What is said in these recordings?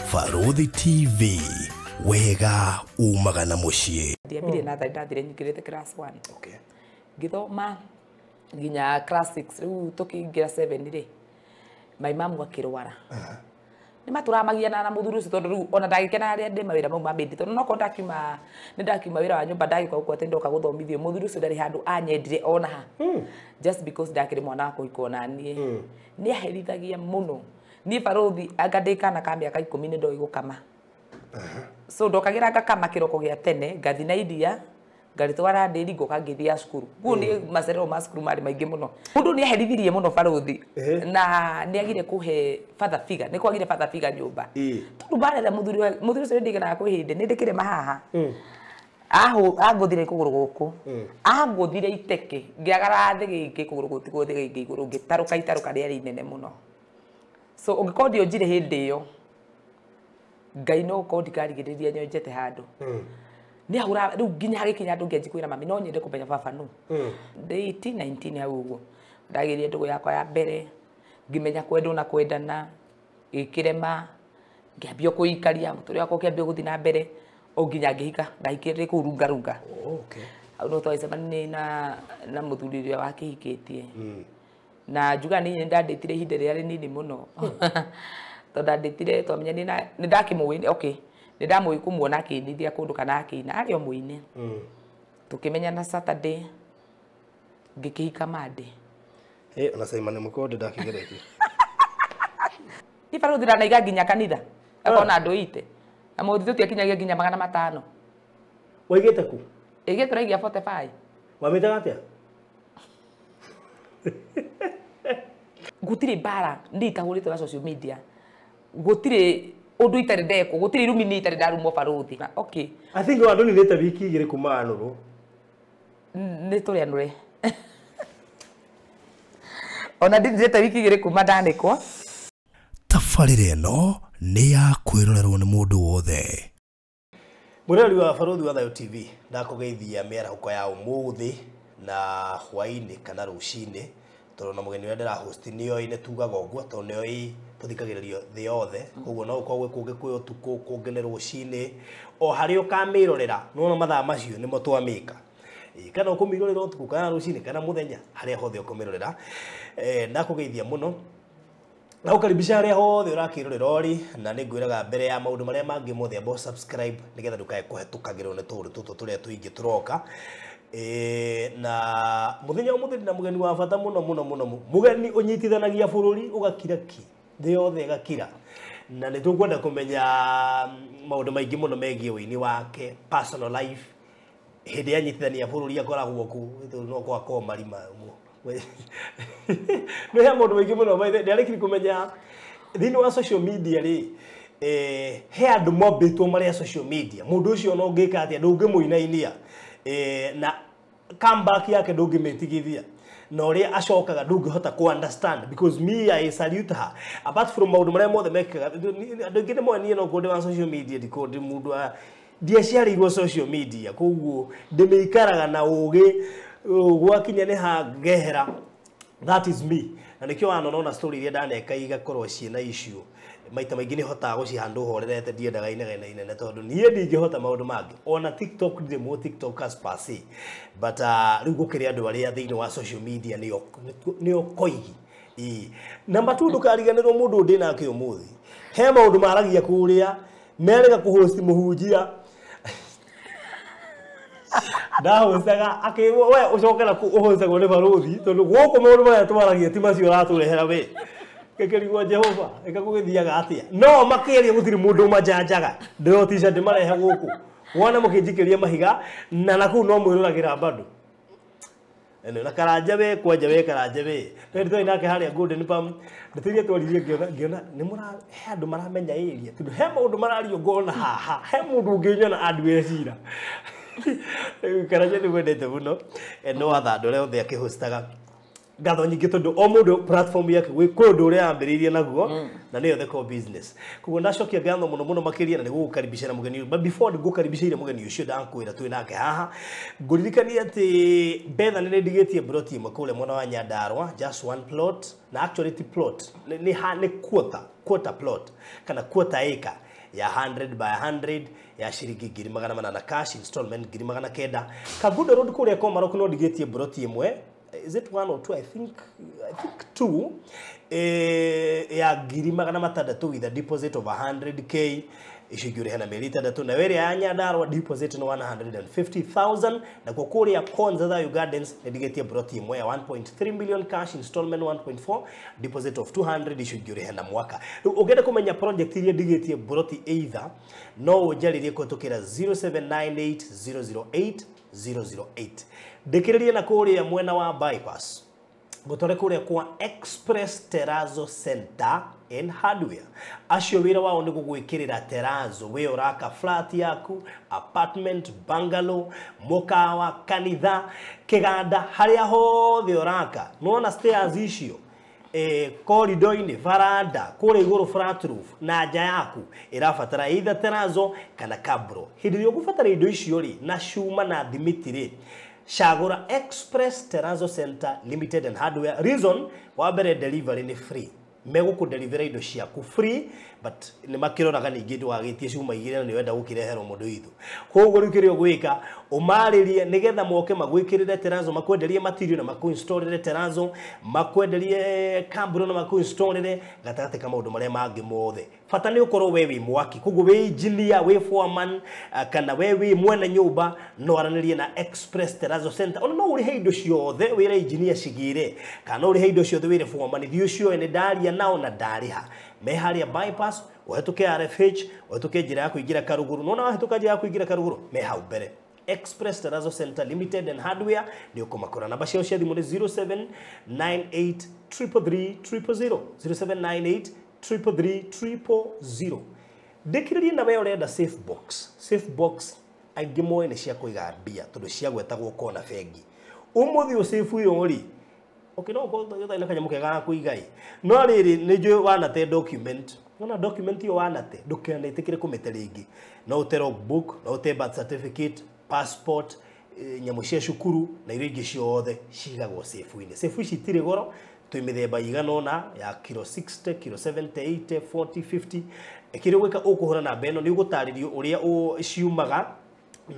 Farodhi TV, wega umagana mushie. Ndiambire na ndathire nyikirite class 1. Okay. Githoma nginya class 6 riu tukiingira 7 ri. My mom akirwara. Ni maturamagia na muthuri ucio tondu riu ona ndagikena aria ndi mawira mau mabindi tondu no ko ndakiuma ni ndakiuma wira wa nyumba ndagika uko ati ndoka guthomithio muthuri ucio ndari handu anyendire ona ha. Just because ndakire mwana wako ikona nie. Ni aherithagia muno. Ni Farodhi agadeka na kambia ka 10 ndo igukama. So ndokagira ngakama kiroko gia tene ngathi na idia ngaritwara ndiri ngoka ngithia cukuru. Guo ni macerero ma cukuru mari maingi muno. Mundu ni aherithirie muno Farodhi na ni agire kuhe father figure. Ni kwagire father figure nyumba. Tondu barera muthuri ucio ndigana kwihinde ni ndikire mahaha. Agothire kuguru guku. Agothire iteke ngiagara thi giki kuguru guti guthi giki iguru ngitaruka riari nene muno. So ungikondi onjire hindi iyo Ngai no ko ndikarigiriria nyonjete handu ni ahura riu nginya hagikinya andu ngenji kwira mami no nyende kumenya baba nu ndi 19 hau uguo ndagirie ndugu yakwa ya mbere ngimenya kwenda na kwendana ikirema ngiambio kuikaria muturi wakwa kiambio guthi na mbere o nginya ngihika ndahikire ku runga Okay. au no twaicemani na muthuri ria wakihikitie na juga ni ndanditire hinde riari nini muno tonda nditire twamenya ni ndakimuwini okay ni ndamui kumuona akinithia kundu kana akina ari o muine tukimenya na Saturday ngikihika Monday Ona Simon Mukode ndakigeretie. Ni Farodhi na iga nginya kanitha akona andu ite na muthi tutiakinyagia nginya 500 Waigete ku? ige turaigia 45 Wamitaga atia? gutire bara nditahurite wa social media gutire undu itare ndeko gutire irumini itare ndarumo Farodhi okay I think wandu ni leta wiki igire kuma anuru ni turi anure ona ndithete wiki igire kuma ndanikwo tafarire no ni ya kwirorerwo ni mundu wothe. Mureri wa Farodhi wa Thayo TV ndakugeithia mĩarahuko ya umuthi na hwaini kana rucini tondu na mugeni wa ndira host niyo ine tugaga uguo tondu niyo tuthikagiririo thi yothe koguo no ukorwo kungi kwi utuku kungi rucini o hari ukamirorera no mathaa macio nimo twamika kana ukumirorera utuku kana rucini kana muthenya hari hothe ukumirorera ndakugeithia muno na ukaribisha hari hothe urakirorera ori na ningwiraga mbere ya maundu maria mangi mothe abo subscribe nigetha ndukae kuhetukagirwo ni turu tutu turia tuingi turoka na muthenya umuthiri na mugeni wa bata muno mugeni unyitithanagia bururi ugakira ki thi yothe gakira na ni tukwenda kumenya maundu maingi muno megie wini wake personal life hindi anyitithania bururi akoragwo ku no kwa marima no ya maundu maingi muno ndarikiri kumenya thini wa social media ri he andu mombitwo maria social media mundu ucio no ngika atia ndungimuinainia na comeback yake ndungimetigithia na uria acokaga ndungihota ku understand because me I salute her apart from maundu maria mothe mekaga ndungine mo nie no kunde wa social media dikode mundu dia ciarirwo social media koguo ndimikaraga na ugi gwakinya ni ha ngehera that is me na nikio anona story iria ndaneka igakorwo ciina issue maita maingi ni hotaga gucihandu horerete ndiendaga inene tondu nie ndingihota maundu mangi ona TikTok ndi mo TikTokers passe but riu gukiri andu aria thiini wa social media nio koigi number 2 ndukariganirwo mundu ndi nake umuthi he maundu maragia kuria merega kuhost muhunjia ndahocaga akiwa we ucokera ku uhocagwo ni Farodhi tondu guku maundu maria twaragia ti macio raturehera we kekerigwo Jehova ekagugithiaga atia no makiria gutiri mundu majanjaga ndiro t-shirt marehe guku wona mukinjikiria mahiga na naku no mwiruragira bado ene na karanja we kwanja we karanja we ndito inake haria golden pam nditirie twaririe ngiona ni mura he andu maramenya area tondu he maundu marario ngona haha he mundu unginyona andu ecira karanja ni wendete muno no athando le othe akihostaga gatho nyingi tondu o mundu platform yake gwi kundu uria ambiririe naguo na niyo the core business kugo ndacokia ngatho muno makiria na nigukaribisha na mugeni but before ngukaribisha mugeni ucio ndakwira twi nake haha nguririkania ati betha ni ndigitie plot imwe kule mwana wa Nyandarua just one plot na actually plot ni quarter plot kana quarter acre ya 100 by 100 ya ciringi 800 na cash installment 900. Kagundo Road kuria Komarok no digetie broti imwe, is it one or two? I think two, ya 600 with a deposit of 100k. Ishigure hena melita datu na were ya Nyandarua deposit no 150,000 na kwa kuria Konza Thayu Gardens nedigetie broti imwe ya 1.3 million cash installment 1.4 deposit of 200 ishigure hena mwaka. Ugenda kumenya project iria digetie broti either no ujaririe kutukira 0798008008 dekiririe na kuria mwena wa bypass gutore kuria kwa Express Terrazzo Center and Hardware. Acio wira wao ni gugwikirira terrazzo we uraka flat yaku, apartment, bungalow, mukawa, kanitha, kiganda haria hothe uraka. Nuona stairs icio corridor ini varanda kure iguru flat roof na nja yaku irabatara either terrazzo kana cabro. Hindi rio gufatara indo icio ri na cuma na thimitiri Shagura Express Terrazzo Center Limited and Hardware. Reason wabere delivery ni free. Mego ku deliver indo ciaku free, but ni makiroraga ningi ndwagitie cuma igire ni wenda gukirehero mundu ithu. Koguo rikirio gwika umaririe nigetha moke magwikirire terrazzo, makwenderie material na makuinstallire terrazzo, makwenderie cabro na makuinstallire gatagate kama undu maria mangi mothe. Fata ni ukorwo wewe mwaki, koguo we engineer, we foreman, kana wewe mwene nyumba no aranirie na Express Terrazzo Center. Ono no uri heindo ciothe wira engineer cigire, kana uri heindo ciothe wira foreman thio cio ene daria nao na dariha. Meharia bypass wahituke RFH, wahituke njira ya kuingira Karuguru. Nona wahituka njira ya kuingira Karuguru me hau mbere. Express Terrazzo Center Limited and Hardware ni ukumakora namba ciao cia thimu ni 0798333000 0798333000. Ndikiririe na we urenda safe box aingi moe ni cia kuiga mbia tondu cia gwetagwo kona bengi umuthi o safe yo ri no ko ina kanya mukega kuigai no riri ni njo wanate document nona document yo wanate ndukenete kumete ringi no te logbook no te birth certificate passport nyamu cia cukuru na irio ingi ciothe cigagwo safe-ini. Safe ici tiri goro twi mithemba iganona ya kilo 60 kilo 70 80 40 50 kiro gwika ukuhura na beno ni ugutaririo uria ciumaga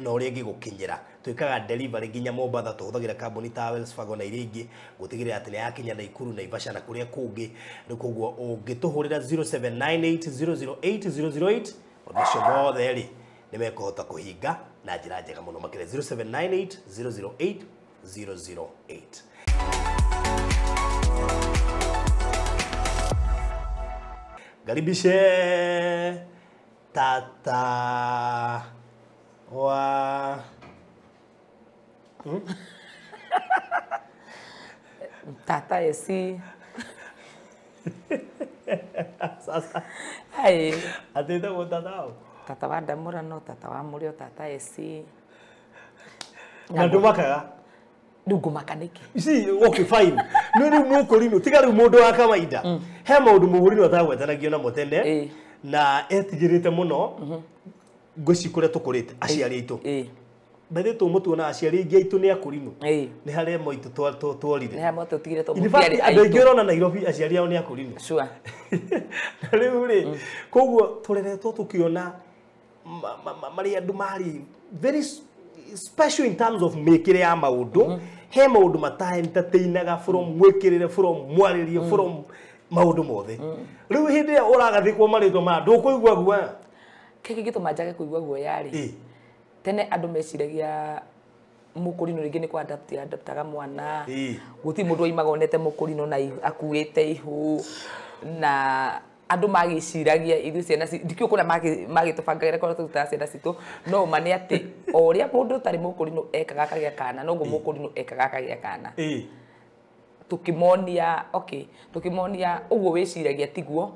no uria ngigukinyira twikaga delivery nginya Mombasa tuhuthagira kambuni ta Wells Fargo na iria ingi gutigirira ati ni yakinya na Ikuru na Ivasha na kuria kungi rikuguo ungituhurira 0798008008 odisho mothe ri nimekuhota kuhinga na njira njega muno makire 0798008008. Garibishe tata wa tata esi sasa ai atenda mutandao tata wa Damura no tata wa Murio tata esi na ndumakaga ndugumakaniki isi okay fine no ni mukurino tigari mundu wa kawaida he maundu mugurino atagwetanagio na mutende na etigirite muno ngocikure tukurite aciari itu bethe tu mutu na aciari ingi itu ni akurino ni hare mo itu twarire ni hamo tutigire to mutiari andu ingi rona Nairobi aciari ao ni akurino sure riu ri koguo tureretwo tukiona mari andu mari very special in terms of mikire ya maundu he maundu mata entertainaga from mwikirire from mwaririe from maundu mothe riu hindi uragathikwo maritwo ma ndukuigwa gwa kiki gitu majage kuigwa gwa yari tene andu meciragia mukurino ringi ni kwa adaptaga mwana guti mundu aimaga onete mukurino na akuite ihu na andu magiciragia ithu ciana ndikio kuna magitubangagira kwa tuta ciana citu no mane ati oria mundu tari mukurino ekaga kagia kana no mukurino ekaga kagia kana tukimonia tukimonia uguo wiciragia tiguo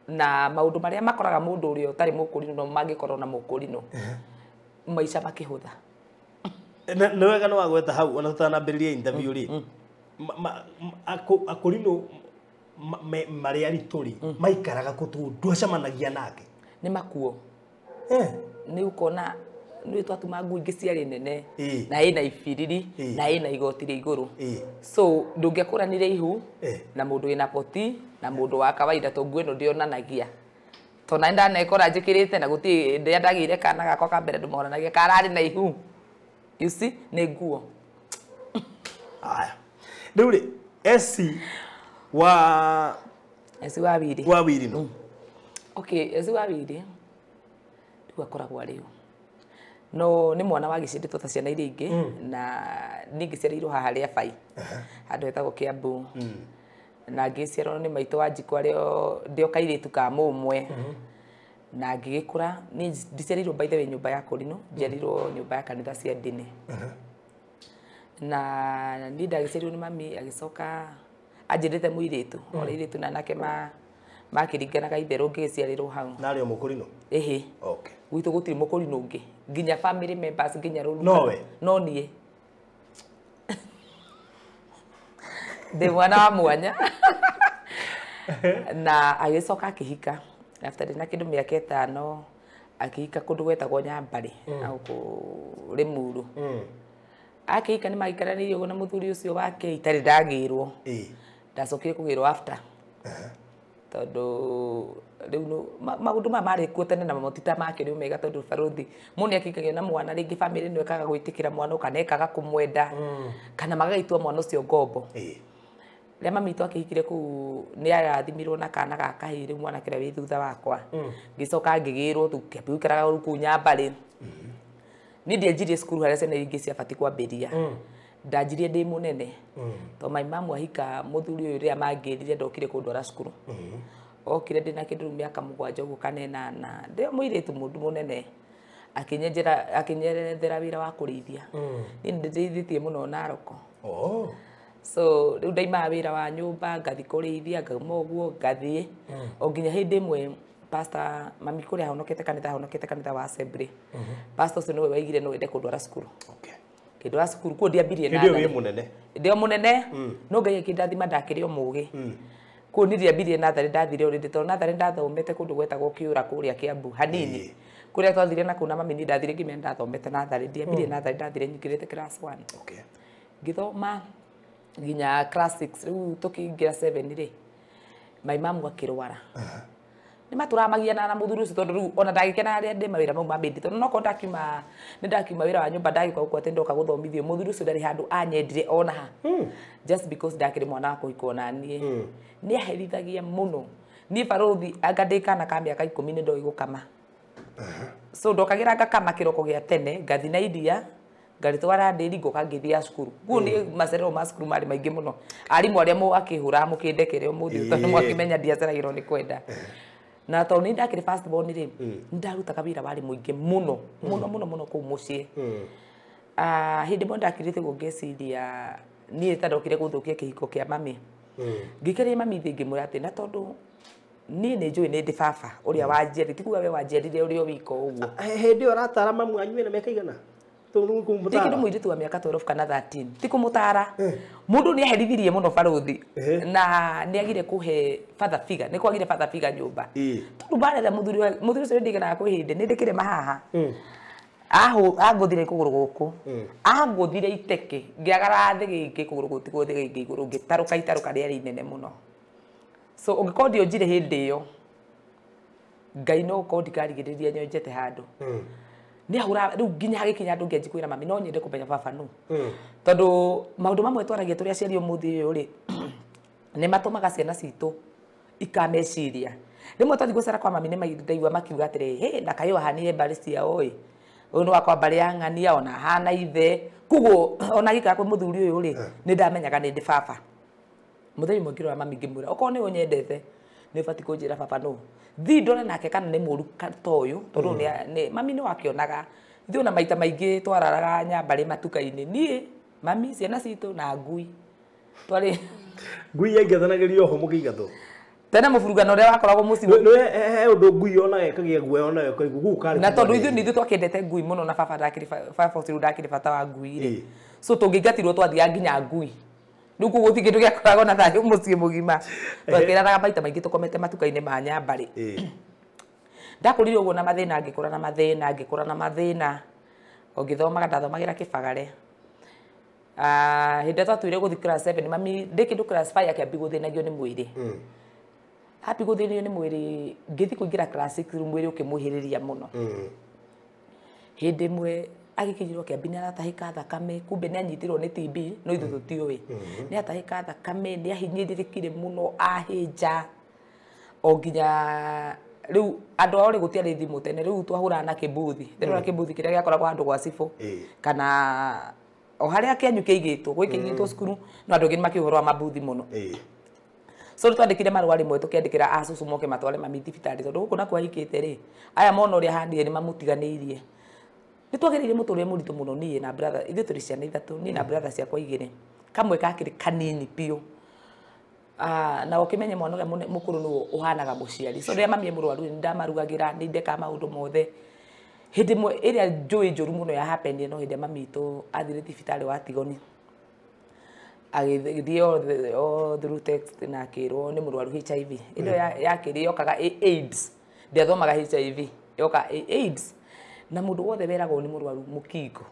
na maundu maria makoraga mundu urio tari mukurino no magikorwo na mukurino maisha makihutha na wega no agweta hau ona tutanambiriria interview ri akurino maria rituri maikaraga kutu ndwacamanagia nake ni makuo ni ukona ni twatuma ngu ingi ciari nene na ina ibiriri na ina igoti ri iguru so ndungekuranire ihu na mundu ina poti na mundu wa kawaida to ngweno ndionanagia tona ndanekora njikirite na guti ndia ndagire kana gakwa ka mbere ndumoranagia karari na ihu you see nĩ nguo aya rĩu rĩ esi wa wiri no okay esi wa wiri tu akoragwo rĩu no nĩ mwana wa gicindi tota ciana iria ingĩ na ningi ciarĩirwo haha rĩa bai handũ hetagwo Kiambu na ngĩciarwo nĩ maitũ wa Njikũ arĩo ndio kairĩtu ka mũmwe na ngĩgĩkũra nĩ ndiciarĩirwo by the way nyũmba ya Kũrinũ njiarĩirwo nyũmba ya kanitha cia ndini na nĩ ndagĩciarĩirwo nĩ mami agĩcoka anjĩrĩte mũirĩtu mũirĩtu na nake makĩringanaga itherũ ngĩciarĩrwo hau narĩ Mũkũrinũ ĩhĩ okay gwitũ gũtirĩ Mũkũrinũ ũngĩ nginya family members nginya rũru nowe no niĩ ndĩ mwana wa mwanya na agĩcoka akĩhika after ndĩna kĩndũ mĩaka 5 akĩhika kũndũ gwetagwo Nyambarĩ au Rĩmuru akĩhika nĩ magĩikaranĩirie ũguo na mũthuri ũcio wake itarĩ ndagĩrwo ndacokire kũgĩrwo after tondũ rĩu maũndũ marĩ kuo tene na mamotita make rĩu mega tondũ barothi mũnĩ akĩkagio na mwana rĩngĩ family nĩ ekaga gwĩtĩkĩra mwana kana ekaga kũmwenda kana magagĩtua mwana ũcio ngombo rĩa mami witũ akĩhikire kũu nĩ arathimirwo na kana ga kahĩĩ rĩu mwana kĩrĩa wĩ thutha wakwa ngĩcoka ngĩgĩrwo tũkĩikaraga kũu Nyambarĩ nĩ ndianjirie cukuru harĩa ciana ingĩ ciabatiĩ kwambĩria ndanjirie ndĩ mũnene to my mom ahika mũthuri ũyũ rĩrĩa mangĩrire ndokire kũndwara cukuru okire ndĩna kĩndũ mĩaka 7 ũguo kana 8 ndĩ mũirĩtu mũndũ mũnene akĩnyerethera wĩra wa kũrĩithia nĩ ndĩrĩithĩtie mũno Naroko so rĩu ndaimaga wĩra wa nyũmba ngathi kũrĩithia ngauma ũguo ngathiĩ o nginya hĩndĩ ĩmwe pastor mami kũrĩa ahonokete kanitha wa Assembly pastor ũcio nĩwe waigire no wende kũndwara cukuru kĩndũ wa cukuru kuo ndiambirie na ndĩ mũnene no Ngai akĩndathima ndakĩrĩ o mũũgĩ kuo nĩ ndiambirie natharĩ ndathire ũrĩndĩ tondũ natharĩ ndathomete kũndũ gwetagwo Kĩũra kũrĩa Kiambu hanini kũrĩa twathire na kũu na mami nĩ ndathire ngĩmenya ndathomete natharĩ ndiambirie natharĩ ndathire nyingĩrĩte class 1 ngĩthoma nginya class 6 rĩu tũkĩingĩra 7 rĩ my mom akĩrwara nĩ matũramagiana na mũthuri ũcio tondũ rĩu ona ndagĩkena harĩa ndĩ mawĩra mau ma bĩndi tondũ no ko ndakiuma wĩra wa nyũmba ndagĩũka gũkũ atĩ ndoka gũthomithio mũthuri ũcio ndarĩ handũ anyendire ona ha just because ndakĩrĩ mwana wa kũhika ona niĩ nĩ aherithagia mũno niĩ barothi anga ndĩ kana ka mĩaka 10 nĩ ndoĩ gũkama so ndokagĩra ngakama kĩroko gĩa tene ngathi na iria ngaritwara ndĩri ngoka ngĩthia cukuru kuo nĩ macerero ma cukuru marĩ maingĩ mũno arimũ arĩa akĩhũra mũkĩndekere ũmũthĩ tondũ mwakĩmenya ndiaceragĩrwo nĩ kwenda na tondũ nĩ ndakĩrĩ first born rĩ ndarutaga wĩra warĩ mũingĩ mũno kũu mũciĩ hĩndĩ ĩmwe ndakĩrĩte guo ngeciria niĩ tandokire gũthũkia kĩhiko kĩa mami ngĩkĩrĩa mami thĩ ngĩmwĩra atĩ na tondũ niĩ nĩ njũĩ nĩ ndĩ baba ũrĩa wanjiarire ti kuga we wanjiarire ũrĩa wika ũguo hĩndĩ ĩyo aratara mamu anyu na mĩaka igana ti kĩndũ mũirĩtu wa mĩaka 12 kana 13 ti kũmũtara mũndũ nĩ aherithirie mũno barothi na nĩ agire kũhe father figure nĩ kwagire father figure nyũmba tondũ mbarera mũthuri ũcio ndiganaga kwĩ hĩndĩ nĩ ndĩkĩrĩ haha agũthire kũgũrũ gũkũ agũthire iteke ngĩagara thĩ gĩkĩ kũgũrũ gũtigwo thĩ gĩkĩ igũrũ ngĩtarũka rĩarĩ inene mũno so ũngĩkorwo ndionjire hĩndĩ ĩyo Ngai no ũkorwo ndikarigĩrĩria nyonjete handũ nĩ ahũra rĩu nginya hagĩkinya andũ ngĩanji kwĩra mami no nyende kũmenya baba nũ tondũ maũndũ mamwe twaragia tũrĩa aciari ũmũthĩ ũyũ rĩ nĩ matũmaga ciana citũ ikameciria rĩmwe twathiĩ gũcera kwa mami nĩ ndaigua makiuga atĩrĩ hĩ na kaĩ wahanire mbarĩ ciao ĩ ũyũ nĩ wakwa mbarĩ ya ng'ania ona hana ithe kuguo ona gĩkaga kwĩ mũthuri ũyũ rĩ nĩ ndamenyaga nĩ ndĩ baba mũthenya ũmwe ngĩrora mami ngĩmwĩra okorwo nĩ ũnyendete nĩ ũbatiĩ kũnjĩra baba nũ thiĩ ndore nake kana nĩ mũru ta ũyũ tondũ mami nĩ wakĩonaga ithuĩ ona maita maingĩ twararaga Nyambarĩ matuka-inĩ niĩ mami ciana citũ na ngui twarĩ ngui yaingĩthanagĩrio ho mũkĩingatwo tena mũburugano ũrĩa wakoragwo mũciĩ he ũndũ ngui onaga ĩkagĩa guoya onayo ĩkaigua na tondũ ithuĩ twakĩendete ngui mũno na baba ũcio ndakĩrĩ bata wa ngui rĩ so tũngĩingatirwo twathiaga nginya ngui rĩu kũguo ti kĩndũ gĩakoragwo na thayũ mũciĩ mũgima twakĩraraga maita maingĩ tũkomete matuka-inĩ ma Nyambarĩ ndakũrire ũguo na mathĩna ngĩkũra na mathĩna o ngĩthomaga ndathomagĩra Kĩbagare hĩndĩ ĩrĩa twatuire gũthiĩ class 7 mami ndĩ kĩndũ class 5 akĩambia gũthĩnagio nĩ mwĩrĩ happy guthinio ni mwiri ngithi kuingira class 6 mwiri ukimuhiriria muno hindi mwe agikinyirwo kiambini aratahika thakame kumbe ni anyitirwo ni TB no ithu tutiui ni atahika thakame ni ahinyiririkire muno ahinja o nginya riu andu auri gutiari thimu tene riu twahura na kibuthi ndirora kibuthi kiria giakoragwo andu gwa cibo kana o haria kianyu kiigitwo gwikigitwo cukuru no andu ngi makihurwa mabuthi muno so twandikire marua rimwe tukiandikira asusu moke matware mami thibitari tondu guku nakwa hikite ri aya mona uria handire ni mamutiganiirie ni twagiriire muturire muritu muno nie na brother ithu turi ciana ithatu ni na brother ciakwa igire kamwe kakiri kanini piu na ukimenye mwana uria mukuru ni uhanaga muciari so ria mami murwaru ni ndamarugagira ni ndeka maundu mothe hindi mwe iria njui njuru muno ya happen no hindi mami tu athire thibitari wa Tigoni agithie all through text na akirwo ni murwaru HIV indo yakiri yokaga AIDS ndiathomaga HIV yoka AIDS na mundu wothe weragwo ni murwaru mukingo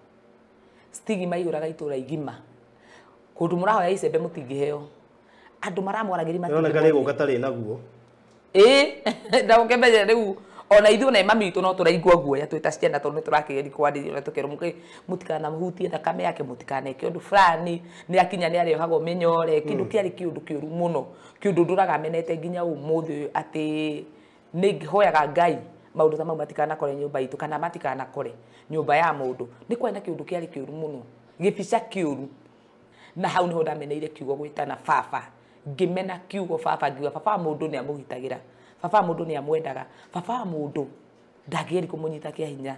stigma iguraga itura igima kundu murahoya icembe mutingiheo andu maramwaragiri matingi ona gari gukatari naguo nda ukemenye riu ona ithu na mami itu no turaigua guoya twita ciana tondu turakigeri kwandithio na tukero mutikana muhutie thakame yake mutikana kindu fulani ni akinya ni arehagwo menyore kindu kiari kiundu kiuru muno kiundu nduraga menete nginya umuthi ati ni hoyaga Ngai maundu ta mau matikana kore nyumba itu kana matikana kore nyumba ya mundu ni kwena kiundu kiari kiuru muno gibica kiuru na hau niho ndameneire kiugo gwitana baba ngimena kiugo baba ngiuga baba mundu ni amugitagira baba mundu ni amwendaga baba mundu ndageri kumunyita kia hinya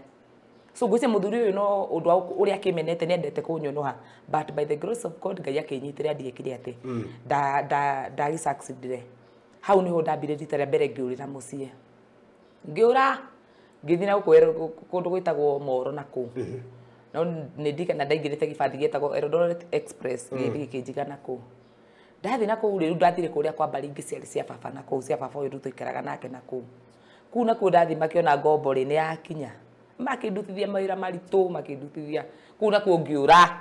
so gwise muthuri uyu no undu uria kimenete ni endete kunyonoha but by the grace of God Ngai akinyitire ndiekire ati ndagi succeedire hau niho ndambire rita ria mbere ngiurira mucie ngiura ngithina gukwera kundu gwitagwo Moro na ku no ni ndikana ndaingirite gibathi gitagwo Eldoret Express githi kinjigana ku ndathi na ku riu ndathire kuria kwa mbari ngiciari cia baba na ku cia baba uyu tuikaraga nake na ku na ku ndathi makiona ngombo ri ni yakinya makindutithia mawira maritu makindutithia na ku ngiura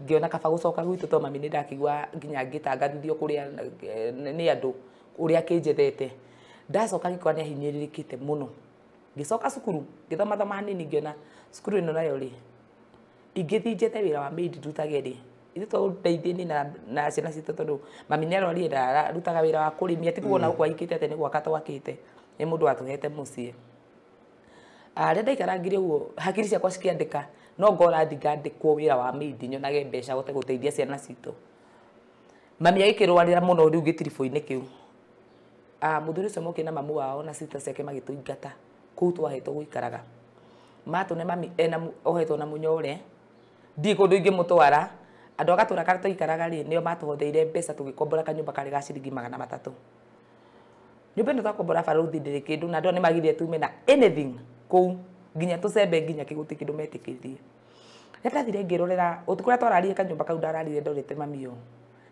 ngiona kaba gucoka gwitu to mami ni ndakigwa nginya ngitangathithio kuria ni andu uria kinjethete ndacoka ngikwa ni ahinyiririkite muno ngicoka cukuru ngithoma hanini ngiona cukuru ino nayo ri ingithinjete wira wa maid ndutage ri ithu to ndeithini na ciana citu tondu mami ni arori rutaga wira wa kurimia ti kuona kwa ikite ate ni gwaka twakite ni mundu atuhete mucie ria ndaikarangire uguo hakiri ciakwa cikiandika no ngora thingandikwo wira wa maid nyonage mbeca gote guteithia ciana citu mami agikirwarira muno riu gitiriboi-ini kiu muthuri ucio moke na mamu wao na sister ciake magituingata kuu twahetwo guikaraga matune mami ohetwo na munyore ndi kundu ingi mutwara andu agatura kara tuikaraga ri nio matuhotheire mbeca tugikombora kanyumba kari ga ciringi 300 nyumba ino twakombora baruthi ndiri kindu na ndo ni magithie tume na anything kuu nginya tucembe nginya kiguti kindu metikirie ndathire ngirorera utukuria twararire kanyumba kau ndararire ndorete mamio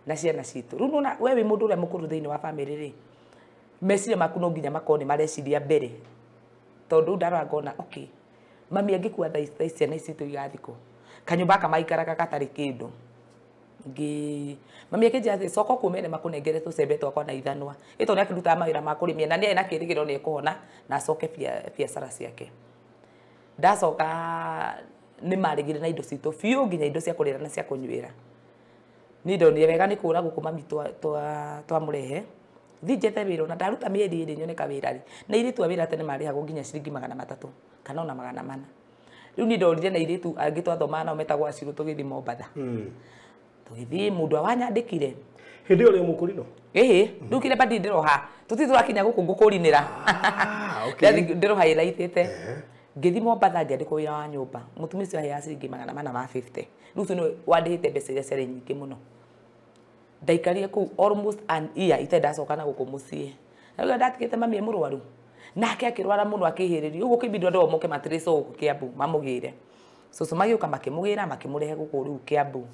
na ciana citu riu nona we wi mundu uria mukuru thiini wa family ri meciria maku no nginya makoni mareciria mbere tondu ndarora ngona okay mami angikua thaa ciana ici tu igathiko kanyumba kamaikaraga katari kindu mami akinjira ati coko kumene makunengere tucembe twakwa na ithanwa ito ni akiruta mawira ma kurimia na ni ena kirigiro ni ekuhona na acoke biacara ciake ndacoka ni marigire na indo citu biu nginya indo cia kurira na cia kunyuira ni ndonire wega ni kura guku mami twa murehe thinjete wira na ndaruta mieri iri nyone kawira ri na iritu wira tene marihagwo nginya ciringi 300 kana ona 400 riu ni ndorire na iritu angi twathoma nao metagwo aciru tugithi Mombatha tugithi mundu awanyandikire hindi uri mukurino riu kire badi ndiroha tutiturakinya guku ngukurinira ndiroha iraitite ngithi Mombatha ngiandikwo wira wa nyumba mutumia ucio ya ciringi 450 riu ucio ni wandihite mbeca iria ciari nyingi muno ndaikarie ku almost an year itendacoka na guku mucie riu ndatigite mami murwaru nake akirwara muno akihiririo uguo kibindwa ndo moke matrice guku Kiambu mamugire susu magiuka makimugira makimurehe guku riu Kiambu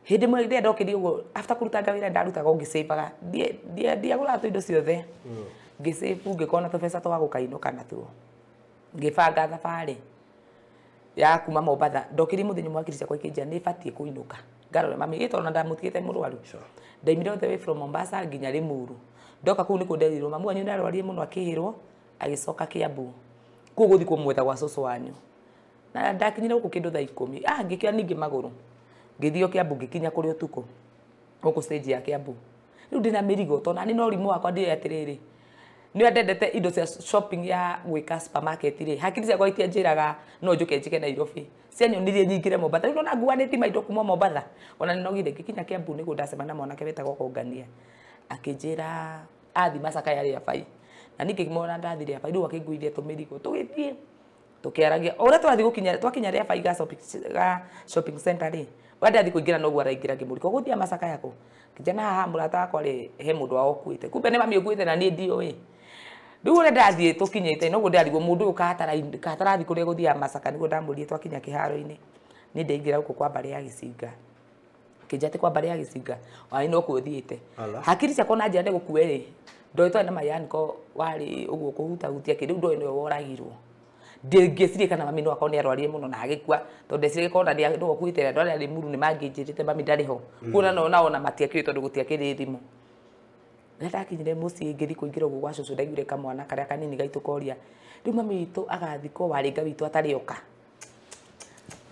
hindi mwe ndia ndokiri uguo after kuruta ngawira ndarutaga ngisaipaga dia gura tu indo ciothe ngisaipu ngikona tu pesa twa gukainoka natuo ngibanga thabari ya kuma Mombatha ndokiri muthinyi mwakiri ciakwa ikinjia ni batie kuinuka ngarore mami gito na ndamutigite murwaru ndaimire all the way from Mombasa nginya Limuru ndoka kuu niko nderirwo mamu wanyu ndarwarie muno akihirwo agicoka Kiambu ku guthi kumwetha gwa cucu wanyu na ndakinyire guku kindu thaa 10 ngikia ningi maguru ngithio Kiambu ngikinya kuri utuku guku stage ya Kiambu riu ndina mirigo to nani no rimu wakwa ndire atiriri ni ndendete indo cia shopping ya gwika supermarket ri hakiri cia gwatia njiraga no njuke njike Nairobi cianyo nirie nyingire Mombasa riu na nguaniti maindo kuma Mombasa ona ninogire ngikinya Kiambu nigu ndacema na mwanake wetagwo Kongania akinjira athi Masaka yari ya bai na nikimona ndathire ya bai riu akiguithia tumirigo tugithie tukiaragia ora twathi gukinya twakinya ria bai ga shopping center ri wanda athi kuingira no gwara ingira ngimuriko guthia Masaka yako kijana haha murata wakwa ri he mundu wao kuite kumbe ni mami ukuite na ni ndio we riu ore ndathie tukinyite no ndarigwo mundu ukatarathi kuria guthia Masaka nigo ndamurie twakinya kiharo-ini ni ndeingira guku kwa bari ya Gicinga kijate kwa bari ya Gicinga wai no kuthiite hakiri cia kona njande gukuere ndoitwa na mayani ko wari uguo kuhuta hutia kindu ndo ino woragirwo ndingicirie kana mami no akoni arwarie muno na agikua to ndecire kona ndia ndo kuitera ndo ari muru ni manginjirite mami ndariho kuna no naona matiakire tondu gutiakire thimo ndakinyire muci ngithi kuingira uguo gwa cucu ndaigire kamwana karia kanini gaitukoria riu mami witu agathiko waringa witu atarioka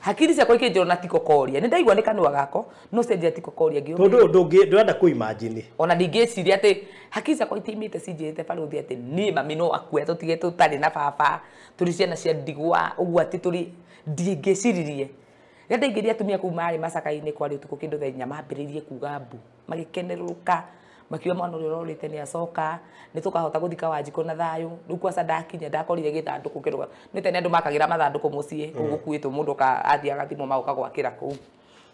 hakiri cia koike njoro na tikokoria ni ndaigwa ni kanwa gako no cenjia tikokoria ngio tondu ndurenda ku imagine ona ndingiciria ati hakiri cia koite imite cinjirite baruthi ati ni mami no akue tutige tutari na baba turi ciana cia ndigwa uguo ati turi ndingiciririe ria ndaingiria atumia ku mari Masaka-ini kwari utuku kindu thaa 4 mambiririe kuga mbu magikeneruka makiwa mwana uri rorite ni acoka ni tukahota guthika Wanjiko na thayu riu kwa sadakinya ndakorire githanduku kiruga ni tene andu makagira mathanduku mucii gukuitwo mundu ka athi agathimo mauka gwakira kuu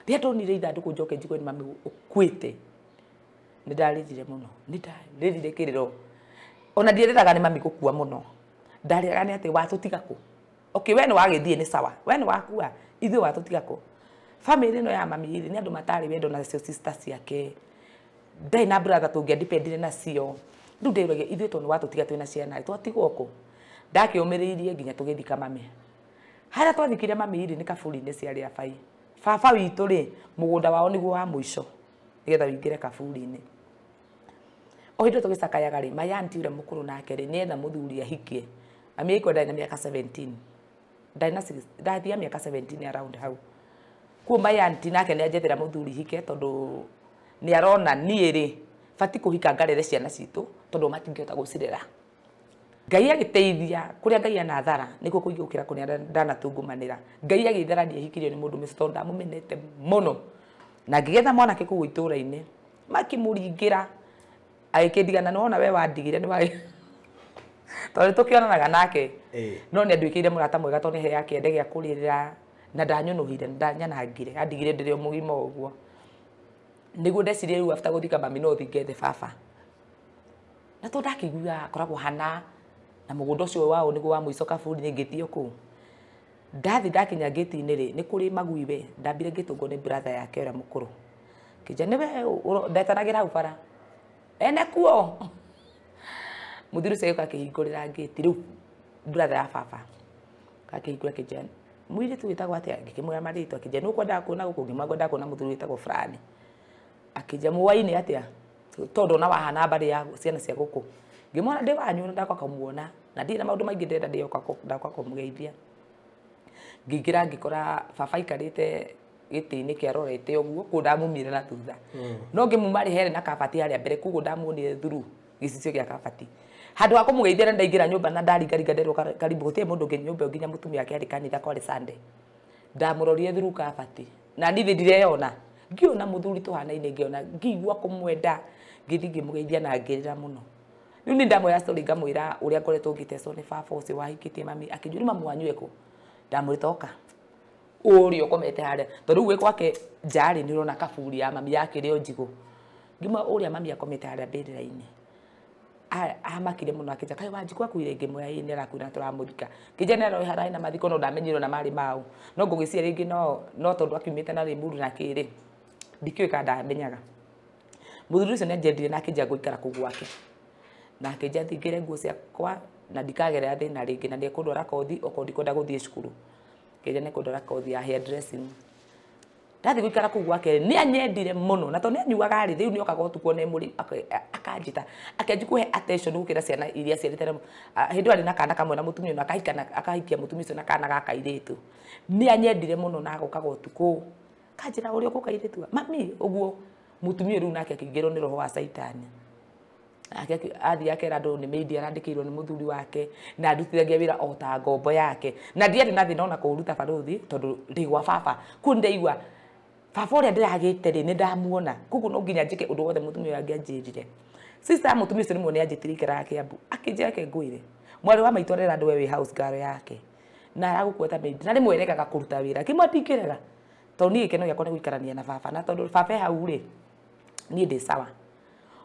ria ndonire ithanduku njoke njiko ni mami ukuite ni ndaririre muno ni ndirire kiriro ona ndiriraga ni mami gukua muno ndariraga ni ati watutiga ku okay we ni wagithie ni sawa we ni wakua ithui watutiga ku family no ya mami iri ni andu matari wendo na sister ciake ndai na brother tungia dependire na cio ndu ndirage ithui to ni watutiga twina ciana twatigwo ku ndakiumiriirie nginya tugithika mami haria twathikire mami iri ni kaburi-ini ciari a bai baba witu ri mugunda wao niguo wa muico nigetha wingire kaburi-ini o hindo tugicakayaga ri mayanti ure mukuru nake ri nietha muthuri ahikie mami iko ndai na miaka 17 ndai na ndathia miaka 17 around hau ku mayanti nake ni anjethera muthuri hike tondu ni arona nie ri fati kuhika ngarere ciana citu tondu matingihota gucirera Ngai agiteithia kuria Ngai ana thara niko kuigukira kuria ndanatungumanira Ngai agitherania hikirio ni mundu micito ndamumenete muno na ngigetha mwanake kugu itura-ini makimuringira aikindigana nona we wandigire ni wai tondu tukionanaga nake no ni anduikire murata mwega tondu he yake ende gia kuririra na ndanyunuhire ndanyanangire andigire ndire mugima uguo niguo ndecirie riu after guthika mami no thingete baba na to ndakigua koragwo hana na mugunda ucio wao niguo wa muico kaburi ngithio ku ndathi ndakinya gate-ini ri ni kuri maguiwe ndambire ngitungwo ni brother yake ura mukuru kijana we ndetanagira hau bara ene kuo muthiru cio kakihingurira gate riu brother ya baba kakihingura kijana mwiri tu witagwo atia ngikimwira maritwa kijana ukwenda kuona guku ngimwenda kuona muthuri witagwo fulani akija muwaini atia tondu na wahana bari ya ciana cia guku ngimwona ndi wanyu ndakwa kamuona na ndina maundu maingi ndenda ndioka ndakwa kumugeithia ngingira ngikora baba ikarite giti-ini kia rorete uguo ku ndamumire na thutha no ngimumari here na kabati haria mbere kugu ndamuonire thuru gicicio gia kabati handu ha kumugeithia ndaingira nyumba na ndaringaringa nderwo karibu gutie mundu ngi nyumba nginya mutumia yake ari kanitha kwari Sunday ndamurorie thuru kabati na ndithi ndireyona ngiona muthuri tuhana-ini ngiona ngigua kumwenda ngithi ngimugeithia na ngirira muno riu ni ndamoya story ngamwira uria ngoretwo ngitecwo ni baba ucio wahikitie mami akinjuri mamu wanyu eko ndamwitoka urio komete haria tondu gwe kwake njari ni urona kaburi ya mami yake rio njigu ngima uria mami akomete haria mbirira-ini amakire muno akija kai Wanjiko akuire ngimoya ini arakwira turamurika kijana ro harai na mathiko no ndamenyirwo na mari mau no ngugiciria ringi no tondu akiumite na Limuru na kiri ndikiuka ndamenyaga muthuri ucio ni anjendire na akija guikara ku gwake na akija thingire nguo ciakwa na ndikagerera thina ringi na ndikundwara kothi oko ndikwenda guthie cukuru kijana nikundwara kothi ya hair dressing ndathi guikara kuu gwake ni anyendire muno na to ni anyuaga ri riu ni okaga utukwo ni muri akanjita akanji kuhe attention gukira ciana iria ciarite hindu ari na kana kamwe na mutumia na akahikia mutumia ucio na kana gaka iritu ni anyendire muno na agokaga utukwo kanjira uri ukuka iritu mami uguo mutumia riu nake akingirwo ni roho wa saitani athi akera ndo ni media arandikirwo ni muthuri wake na ndutithagia wira o ta ngombo yake na ndiari na thina ona kuruta baruthi tondu ndi gwa baba ku ndeigua baba uria ndiragite ri ni ndamuona kugu no nginya njike undu wothe mutumia wange anjirire sister mutumia ucio ni muone anjitiri ikara Kiambu akinjira ke ngwire mwari wa maitu arera ndwe wi house girl yake na aragukweta media na rimwe rekaga kuruta wira kimwatikirega tondu ni gikeno giakwa ni guikarania na baba na tondu baba hau ri ni ndi sawa